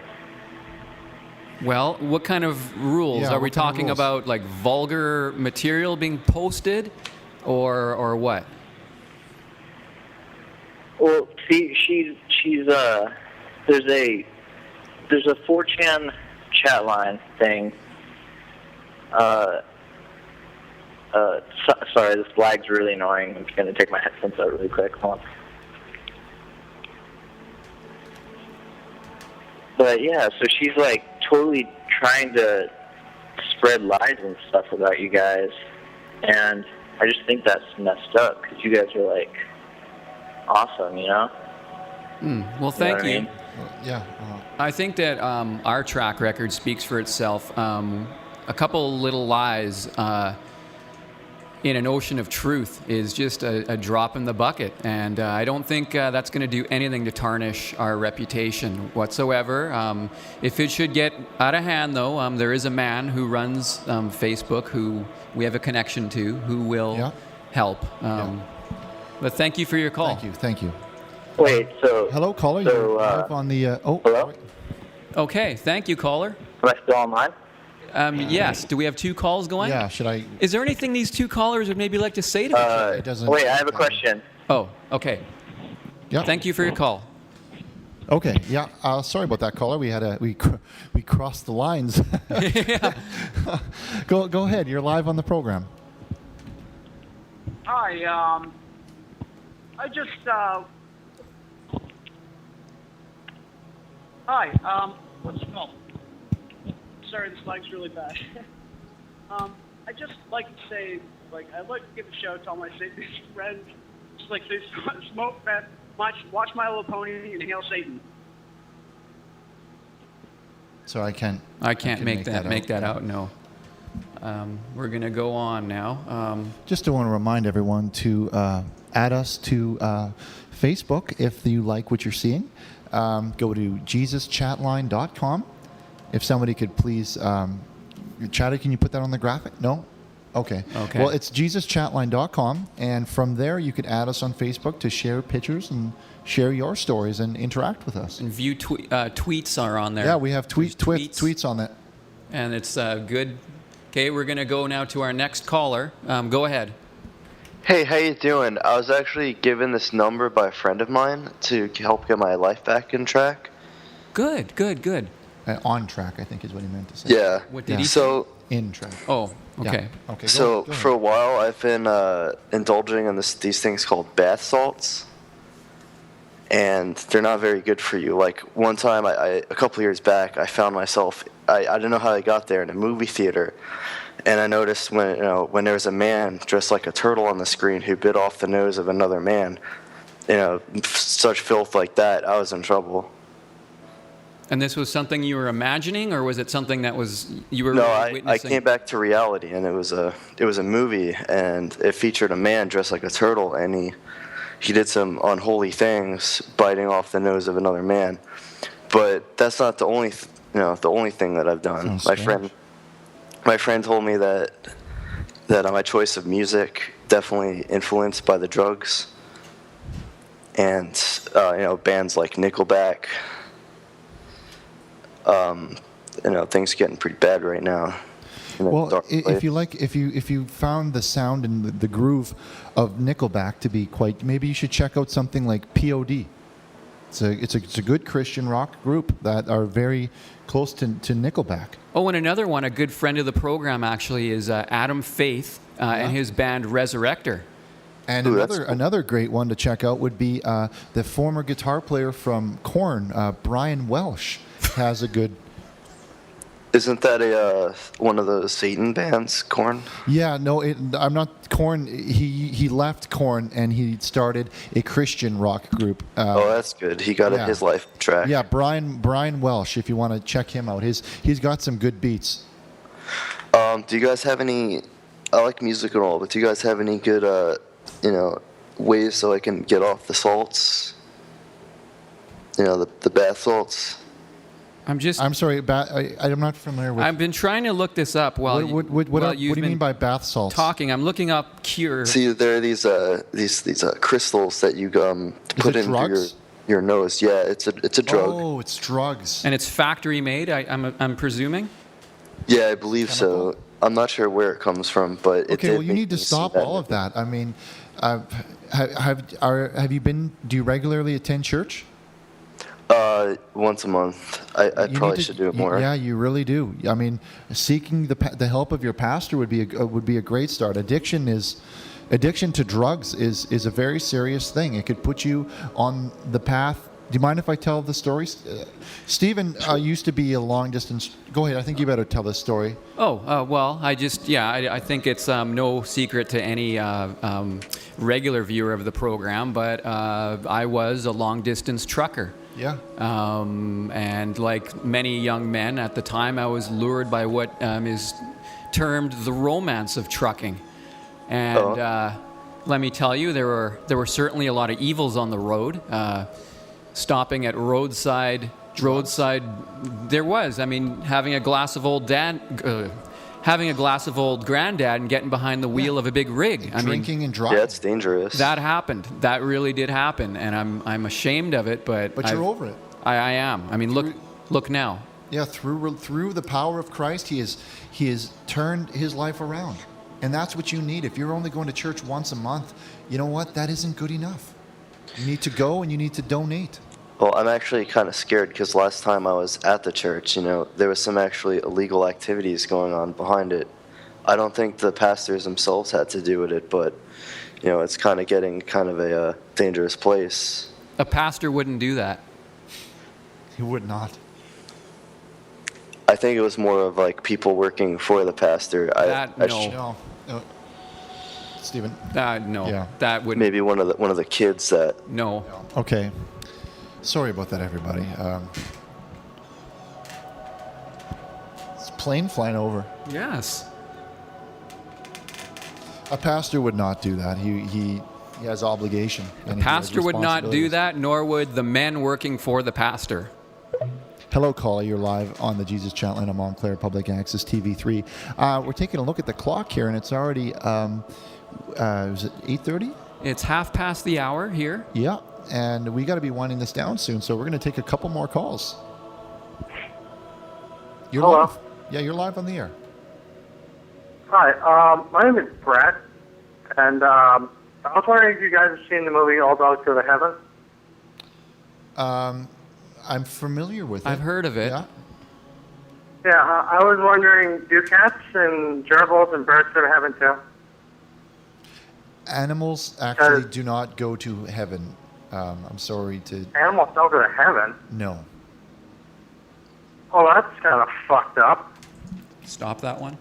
Well, what kind of rules? Yeah, Are we what kind of talking rules? about like vulgar material being posted or what? Well, see, she's there's a 4chan chat line thing. Sorry, this lag's really annoying. I'm just gonna take my headphones out really quick. Hold on. But yeah, so she's like totally trying to spread lies and stuff about you guys, and I just think that's messed up because you guys are like awesome, you know? Well, thank You know you. what I mean? Yeah. I think that our track record speaks for itself. A couple little lies in an ocean of truth is just a drop in the bucket. And I don't think that's going to do anything to tarnish our reputation whatsoever. If it should get out of hand, though, there is a man who runs Facebook who we have a connection to who will help. But thank you for your call. Thank you. Wait, so... Hello, caller. So, You're live on the... hello? Okay, thank you, caller. Am I still online? Yes. Do we have two calls going? Yeah, should I... Is there anything these two callers would maybe like to say to each other? It doesn't... Wait, I have a question. Oh, okay. Yeah. Thank you for your call. Okay, yeah. Sorry about that, caller. We crossed the lines. Go ahead. You're live on the program. Hi, I just, Hi, what's it called? Sorry, this lag's really bad. I just like to say, like, I'd like to give a shout out to all my Satanist friends. Just like say, smoke, watch My Little Pony, and hail Satan. So I can't make that out. No. We're gonna go on now. Just want to remind everyone to add us to Facebook if you like what you're seeing. Go to jesuschatline.com. If somebody could please, Chad, can you put that on the graphic? No? Okay. Well, it's jesuschatline.com, and from there you could add us on Facebook to share pictures and share your stories and interact with us. And view tweets are on there. Yeah, we have tweets on that. And it's good. Okay, we're going to go now to our next caller. Go ahead. Hey, how you doing? I was actually given this number by a friend of mine to help get my life back in track. Good. On track, I think is what he meant to say. Yeah. What did he say? In track. Oh, okay. Yeah. Okay. So go ahead. for a while, I've been indulging in these things called bath salts, and they're not very good for you. Like one time, a couple years back, I found myself. I don't know how I got there in a movie theater, and I noticed when there was a man dressed like a turtle on the screen who bit off the nose of another man, such filth like that, I was in trouble. And this was something you were imagining, or was it something that was you were No, really witnessing? I came back to reality, and it was a movie, and it featured a man dressed like a turtle, and he did some unholy things, biting off the nose of another man. But that's not the only thing that I've done. My friend told me that my choice of music definitely influenced by the drugs, and bands like Nickelback. Things are getting pretty bad right now. Well, if you found the sound and the groove of Nickelback to be maybe you should check out something like POD. It's a good Christian rock group that are very close to Nickelback. Oh, and another one, a good friend of the program actually is Adam Faith and his band Resurrector. And another great one to check out would be the former guitar player from Korn, Brian Welsh, has a good. Isn't that one of those Satan bands, Korn? Yeah, no, I'm not Korn. He left Korn and he started a Christian rock group. That's good. He got his life on track. Yeah, Brian Welsh. If you want to check him out, he's got some good beats. Do you guys have any? I like music and all, but do you guys have any good, ways so I can get off the salts? The bath salts. I'm sorry, I'm not familiar with. I've been trying to look this up while what do you mean by bath salts? Talking, I'm looking up cure. See, there are these crystals that you put into your. your nose. Yeah, it's a drug. Oh, it's drugs. And it's factory made, I'm presuming? Yeah, I believe so. I'm not sure where it comes from, but it Okay, did well, you make need to me see stop that. all of that. I mean, have you been? Do you regularly attend church? Once a month. I probably should do it more. Yeah, you really do. I mean, seeking the help of your pastor would be a great start. Addiction to drugs is a very serious thing. It could put you on the path. Do you mind if I tell the story? Stephen used to be a long distance. Go ahead. I think you better tell this story. Well, I think it's no secret to any regular viewer of the program, but I was a long distance trucker. Yeah. And like many young men at the time, I was lured by what is termed the romance of trucking. And let me tell you, there were certainly a lot of evils on the road. Stopping at roadside. There was. I mean, having a glass of old granddad and getting behind the wheel of a big rig. Drinking and driving. Yeah, it's dangerous. That happened. That really did happen, and I'm ashamed of it. But you're over it. I am. I mean, look now. Yeah, through the power of Christ, he has turned his life around, and that's what you need. If you're only going to church once a month, you know what? That isn't good enough. You need to go and you need to donate. Well, I'm actually kind of scared because last time I was at the church, there was some actually illegal activities going on behind it. I don't think the pastors themselves had to do with it, but, it's kind of getting kind of a dangerous place. A pastor wouldn't do that. He would not. I think it was more of like people working for the pastor. No. Stephen? No. Yeah. That wouldn't. Maybe one of the kids that. No. Okay. Sorry about that, everybody. It's a plane flying over. Yes. A pastor would not do that. He has obligation. A pastor would not do that, nor would the men working for the pastor. Hello, caller. You're live on the Jesus Chatline on Montclair Public Access TV3. We're taking a look at the clock here, and it's already, is it 8:30? It's 1/2 the hour here. Yeah, and we got to be winding this down soon, so we're going to take a couple more calls. You're Hello. live. Yeah, you're live on the air. Hi, my name is Brett, and I was wondering if you guys have seen the movie All Dogs Go to Heaven. I'm familiar with it. I've heard of it. Yeah. Yeah, I was wondering, do cats and gerbils and birds go to heaven too? Animals actually do not go to heaven. I'm sorry to... Animals don't go to heaven? No. Oh, that's kind of fucked up. Stop that one.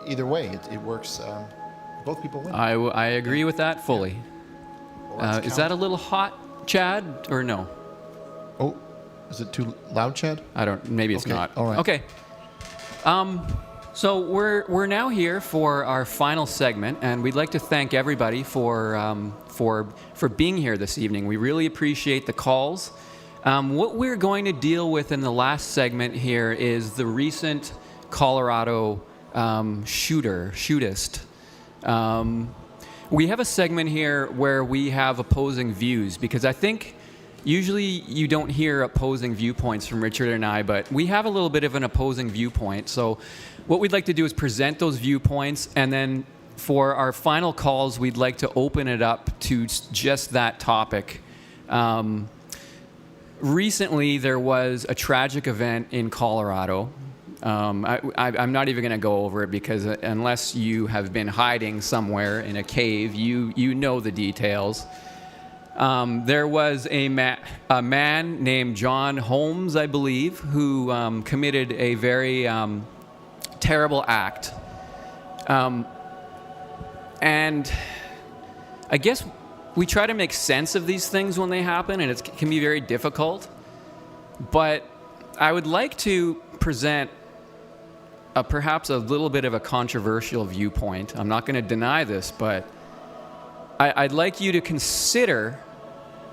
Either way, it works. Both people win. I agree with that fully. Well, Is that a little hot, Chad, or no? Oh, is it too loud, Chad? I don't. Maybe it's Okay, not. all right. Okay. So we're now here for our final segment, and we'd like to thank everybody for being here this evening. We really appreciate the calls. What we're going to deal with in the last segment here is the recent Colorado shootist. We have a segment here where we have opposing views, because I think usually you don't hear opposing viewpoints from Richard and I, but we have a little bit of an opposing viewpoint. So what we'd like to do is present those viewpoints, and then for our final calls, we'd like to open it up to just that topic. Recently, there was a tragic event in Colorado. I'm not even going to go over it, because unless you have been hiding somewhere in a cave, you know the details. There was a man named John Holmes, I believe, who committed a very terrible act. And I guess we try to make sense of these things when they happen, and it can be very difficult. But I would like to present perhaps a little bit of a controversial viewpoint. I'm not going to deny this, but I'd like you to consider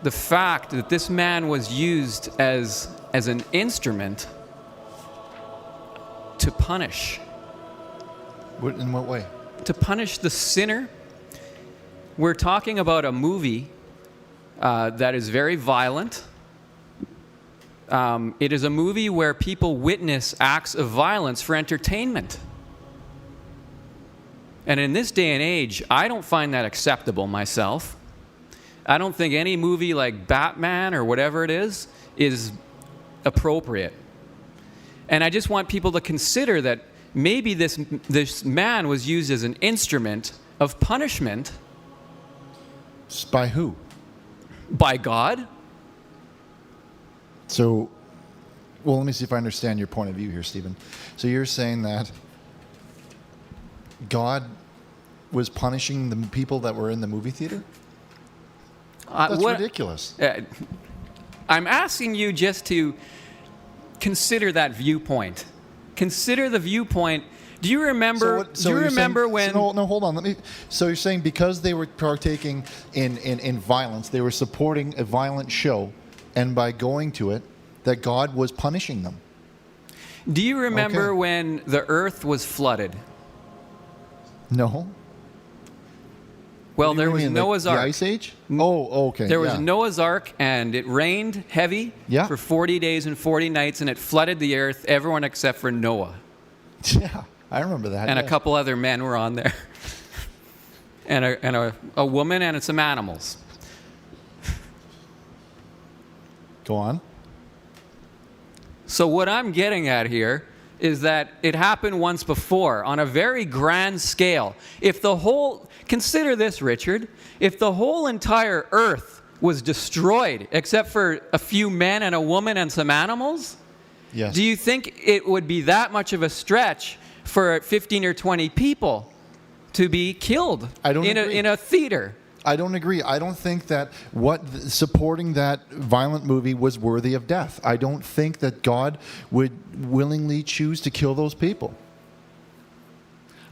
the fact that this man was used as an instrument to punish. In what way? To punish the sinner. We're talking about a movie that is very violent. It is a movie where people witness acts of violence for entertainment. And in this day and age, I don't find that acceptable myself. I don't think any movie like Batman or whatever it is appropriate. And I just want people to consider that maybe this man was used as an instrument of punishment. By who? By God. So, well, let me see if I understand your point of view here, Stephen. So you're saying that God was punishing the people that were in the movie theater? That's ridiculous. I'm asking you just to consider that viewpoint. Consider the viewpoint. Do you remember? Do you remember when? No, hold on. So you're saying because they were partaking in violence, they were supporting a violent show, and by going to it, that God was punishing them. Do you remember when the earth was flooded? No. Well, there was Noah's Ark. The Ice Age? Oh, okay. There was Noah's Ark, and it rained heavy for 40 days and 40 nights, and it flooded the earth, everyone except for Noah. Yeah, I remember that. And a couple other men were on there. and a woman and some animals. Go on. So what I'm getting at here is that it happened once before on a very grand scale. Consider this, Richard, if the whole entire earth was destroyed except for a few men and a woman and some animals, yes. Do you think it would be that much of a stretch for 15 or 20 people to be killed in a theater? I don't agree. I don't think that supporting that violent movie was worthy of death. I don't think that God would willingly choose to kill those people.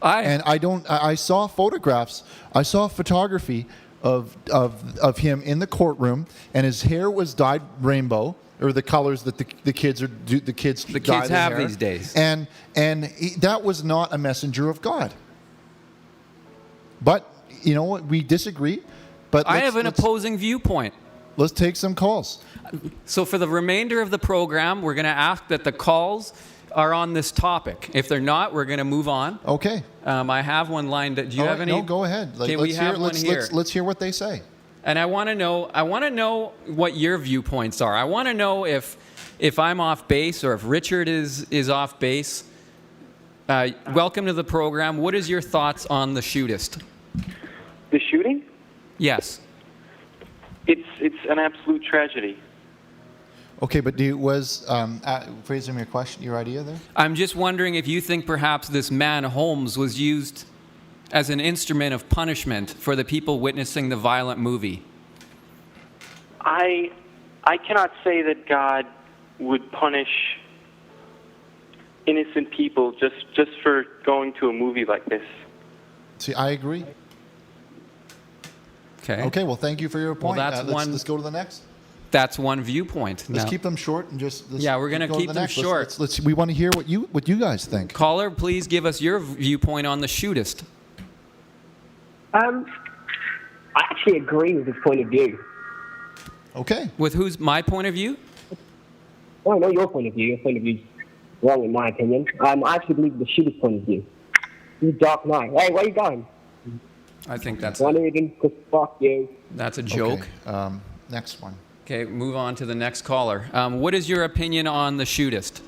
I saw photographs. I saw photography of him in the courtroom, and his hair was dyed rainbow, or the colors that the kids have these days. And that was not a messenger of God. But you know what? We disagree. But I have an opposing viewpoint. Let's take some calls. So for the remainder of the program, we're going to ask that the calls are on this topic. If they're not, we're going to move on. Okay. I have one lined up. Do you have any? No, go ahead. Let's hear what they say. And I want to know what your viewpoints are. I want to know if I'm off base or if Richard is off base. Welcome to the program. What is your thoughts on the shootist? The shooting? Yes. It's an absolute tragedy. Okay, but phrasing your idea there? I'm just wondering if you think perhaps this man Holmes was used as an instrument of punishment for the people witnessing the violent movie. I cannot say that God would punish innocent people just for going to a movie like this. See, I agree. Okay, well, thank you for your point. Well, let's go to the next. That's one viewpoint. Let's keep them short and we're going to keep them short. We want to hear what you guys think. Caller, please give us your viewpoint on the shootist. I actually agree with his point of view. Okay. With my point of view? Oh, no, your point of view. Your point of view is wrong in my opinion. I actually believe the shooter's point of view. You Dark Knight. Hey, where are you going? I think that's... Fuck you. That's a joke. Okay. Next one. Okay, move on to the next caller. What is your opinion on the shootist?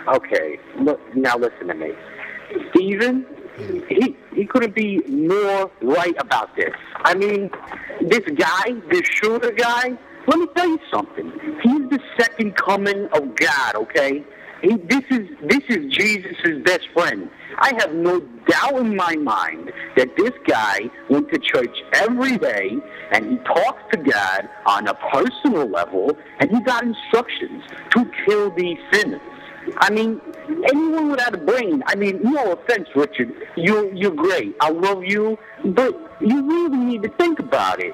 Okay, look, now listen to me. Stephen he couldn't be more right about this. I mean, this guy, this shooter guy, let me tell you something. He's the second coming of God, okay? This is Jesus' best friend. I have no doubt in my mind that this guy went to church every day and he talks to God on a personal level and he got instructions to kill these sinners. I mean, anyone without a brain, I mean, no offense, Richard, you're great. I love you, but you really need to think about it.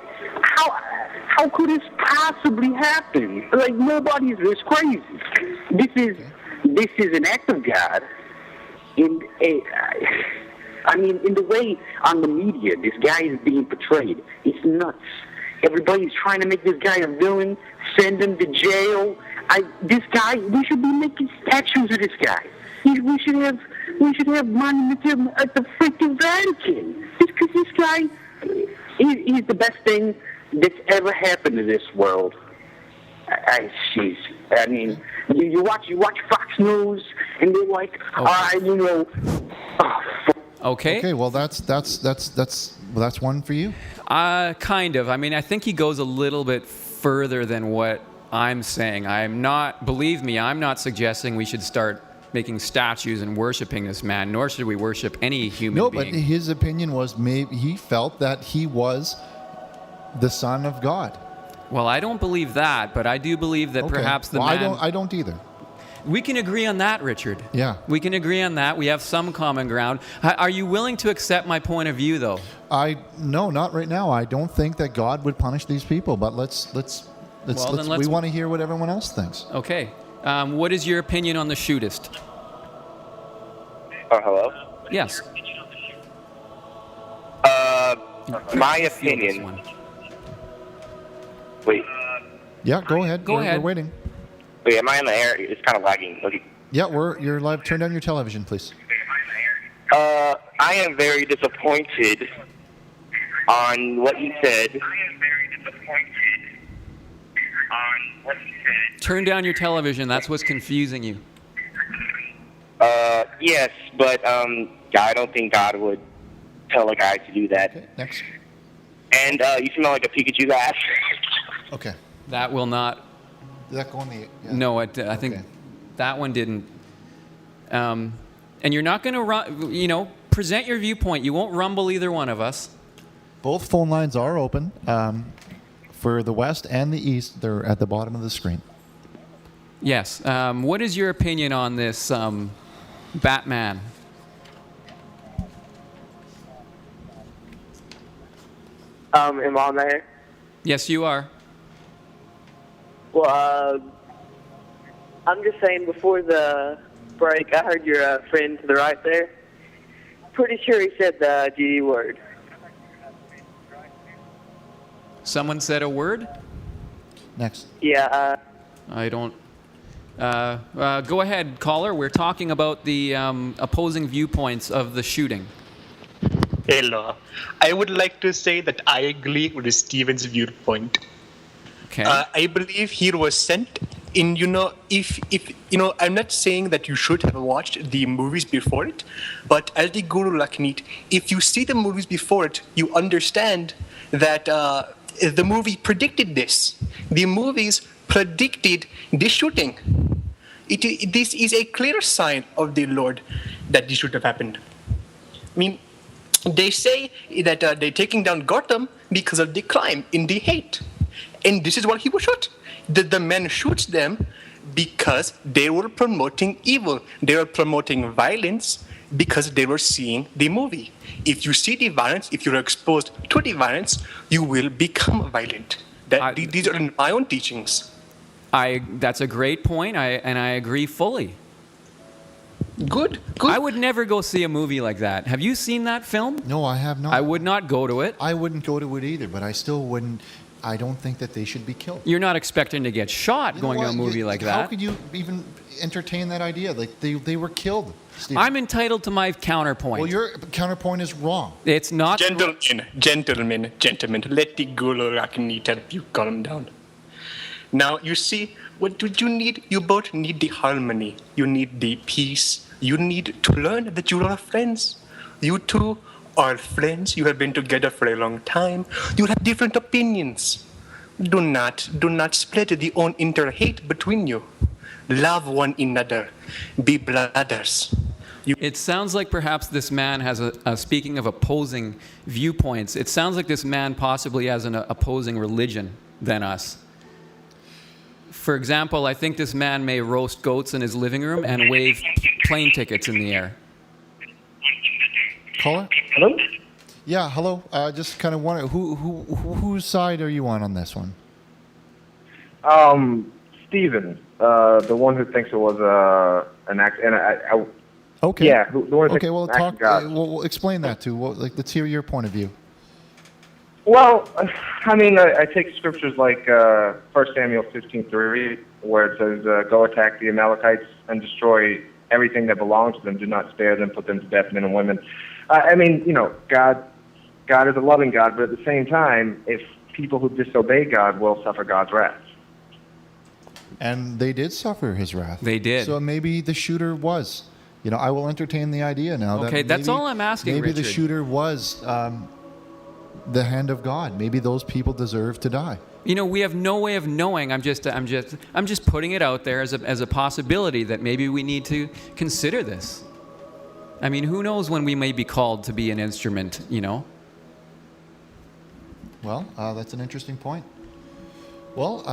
How could this possibly happen? Like, nobody's this crazy. This is an act of God. In the way on the media this guy is being portrayed, it's nuts. Everybody's trying to make this guy a villain, send him to jail. This guy, we should be making statues of this guy. We should have monuments to him at the freaking Vatican. Just because this guy, he's the best thing that's ever happened to this world. Jeez. I mean, you watch Fox News, and they're like, Okay. Okay. Well, that's one for you. Kind of. I mean, I think he goes a little bit further than what I'm saying. Believe me, I'm not suggesting we should start making statues and worshiping this man, nor should we worship any human being. No, but his opinion was maybe he felt that he was the Son of God. Well, I don't believe that, but I do believe that perhaps the man... I don't either. We can agree on that, Richard. Yeah. We can agree on that. We have some common ground. Are you willing to accept my point of view, though? No, not right now. I don't think that God would punish these people, but let's we want to hear what everyone else thinks. Okay. What is your opinion on the shootist? Hello? Yes. My opinion. Wait. Yeah, go ahead. We're waiting. Wait, am I in the air? It's kind of lagging. Okay. Yeah, you're live. Turn down your television, please. I am very disappointed on what he said. Turn down your television. That's what's confusing you. Yes, but I don't think God would tell a guy to do that. Okay, next. And you smell like a Pikachu's ass. Okay. That will not... Did that go on the... Yeah. No, I think that one didn't. And you're not going to, present your viewpoint. You won't rumble either one of us. Both phone lines are open. For the West and the East, they're at the bottom of the screen. Yes. What is your opinion on this Batman? Am I on there? Yes, you are. Well, I'm just saying before the break, I heard your friend to the right there. Pretty sure he said the G word. Someone said a word? Next. Yeah. I don't... go ahead, caller. We're talking about the opposing viewpoints of the shooting. Hello. I would like to say that I agree with Steven's viewpoint. Okay. I believe he was sent in, if I'm not saying that you should have watched the movies before it, but as the Guru Lakhnit, if you see the movies before it, you understand that the movie predicted this. The movies predicted this shooting. This is a clear sign of the Lord that this should have happened. I mean, they say that they're taking down Gotham because of the crime in the hate. And this is why he was shot. The man shoots them because they were promoting evil. They were promoting violence because they were seeing the movie. If you see the violence, if you're exposed to the violence, you will become violent. These are my own teachings. That's a great point, and I agree fully. Good. I would never go see a movie like that. Have you seen that film? No, I have not. I would not go to it. I wouldn't go to it either, but I still wouldn't. I don't think that they should be killed. You're not expecting to get shot going to a movie like that. How could you even entertain that idea? Like they were killed. Steve. I'm entitled to my counterpoint. Well, your counterpoint is wrong. It's not. Gentlemen, let the Guru Lakhnit help you calm down. Now, you see, what do you need? You both need the harmony. You need the peace. You need to learn that you are friends. You two are friends. You have been together for a long time. You have different opinions. Do not split the own inter-hate between you. Love one another. Be brothers. It sounds like perhaps this man has speaking of opposing viewpoints, it sounds like this man possibly has an opposing religion than us. For example, I think this man may roast goats in his living room and wave plane tickets in the air. Caller? Hello? Yeah, hello. Just kind of wonder, whose side are you on this one? Steven, the one who thinks it was an act, and I Okay. yeah, the one who Okay, thinks well, it's an act of God. we'll explain that too. Let's hear your point of view. Well, I mean, I take scriptures like 1 Samuel 15:3, where it says, "Go attack the Amalekites and destroy everything that belongs to them. Do not spare them. Put them to death, men and women." I mean, God is a loving God, but at the same time, if people who disobey God will suffer God's wrath. And they did suffer his wrath. They did. So maybe the shooter was. I will entertain the idea now. Okay, that that's all I'm asking, Maybe the Richard. shooter was the hand of God. Maybe those people deserve to die. We have no way of knowing. I'm just putting it out there as a possibility that maybe we need to consider this. I mean, who knows when we may be called to be an instrument, Well, that's an interesting point. Well,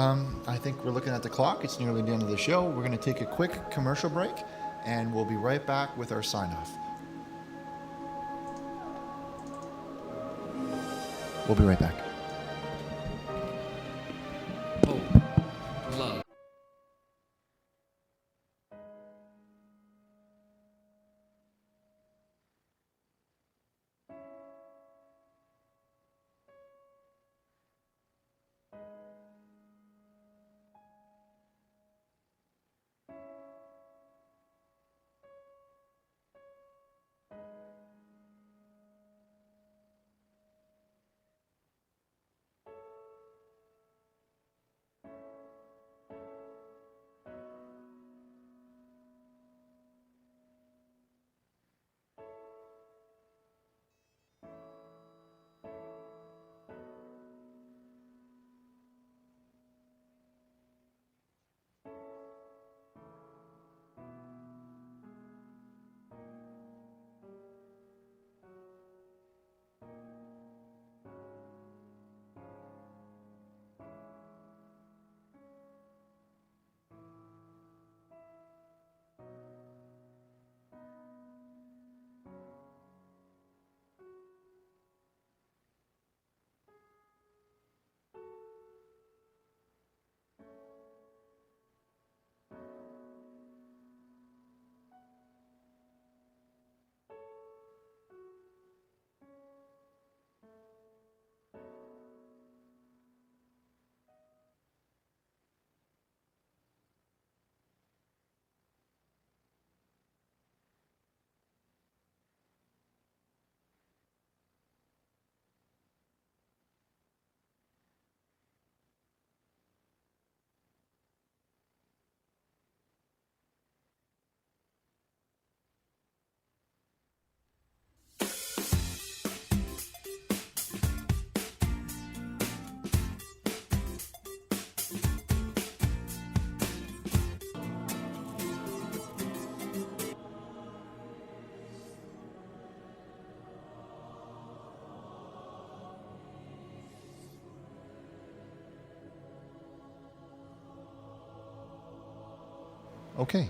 I think we're looking at the clock. It's nearly the end of the show. We're going to take a quick commercial break, and we'll be right back with our sign-off. We'll be right back. Love. Okay.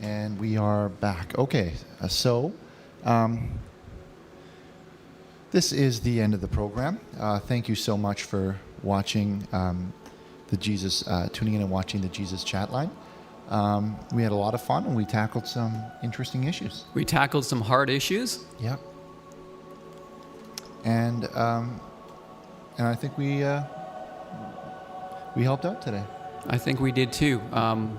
And we are back. Okay. This is the end of the program. Thank you so much for watching tuning in and watching the Jesus Chatline. We had a lot of fun and we tackled some interesting issues. We tackled some hard issues. Yep. And I think we helped out today. I think we did too.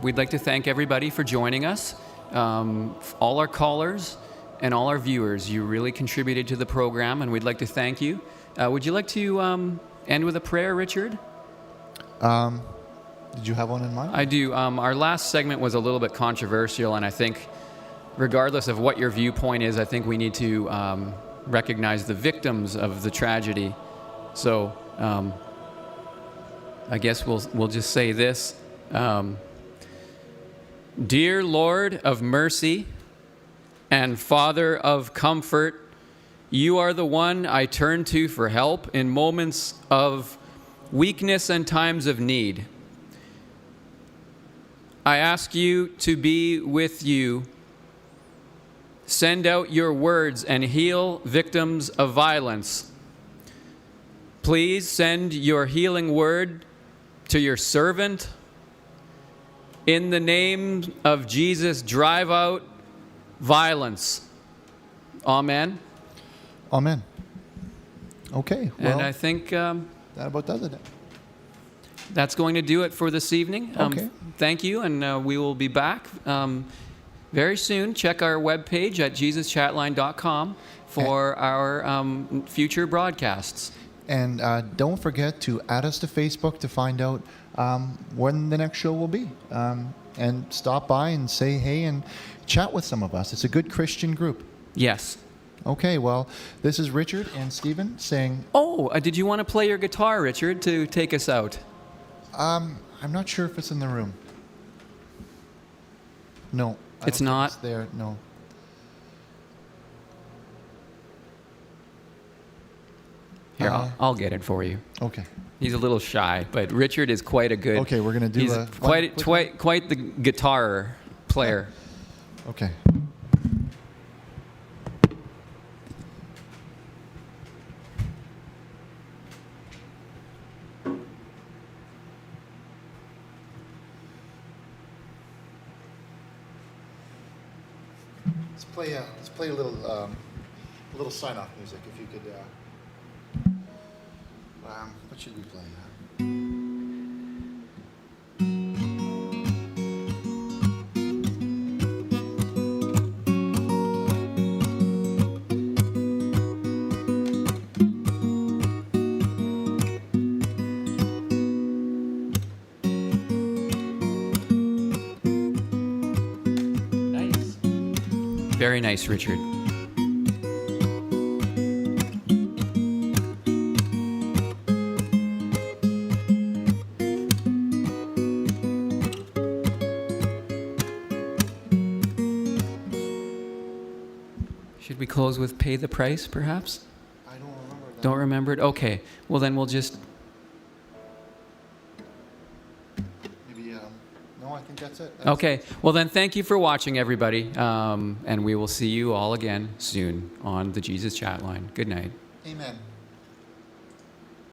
We'd like to thank everybody for joining us. All our callers and all our viewers, you really contributed to the program, and we'd like to thank you. Would you like to end with a prayer, Richard? Did you have one in mind? I do. Our last segment was a little bit controversial, and I think regardless of what your viewpoint is, I think we need to recognize the victims of the tragedy. So I guess we'll just say this. Dear Lord of mercy and Father of comfort, you are the one I turn to for help in moments of weakness and times of need. I ask you to be with you. Send out your words and heal victims of violence. Please send your healing word to your servant. In the name of Jesus, drive out violence. Amen. Amen. Okay. Well, and I think that about does it. That's going to do it for this evening. Okay. Thank you, and we will be back very soon. Check our webpage at jesuschatline.com for our future broadcasts. And don't forget to add us to Facebook to find out when the next show will be. And stop by and say hey and chat with some of us. It's a good Christian group. Yes. Okay, well, this is Richard and Stephen saying... Oh, did you want to play your guitar, Richard, to take us out? I'm not sure if it's in the room. No. It's not? It's there, no. Here, I'll get it for you. Okay. He's a little shy, but Richard is quite a good... Okay, we're going to do he's quite the guitar player. Okay. Let's play a little sign-off music. If you could, what should we play? Very nice, Richard. Should we close with Pay the Price, perhaps? I don't remember that. Don't remember it? Okay. Well, then we'll just... No, I think that's it. Okay. Well, then thank you for watching, everybody. And we will see you all again soon on the Jesus Chat Line. Good night. Amen.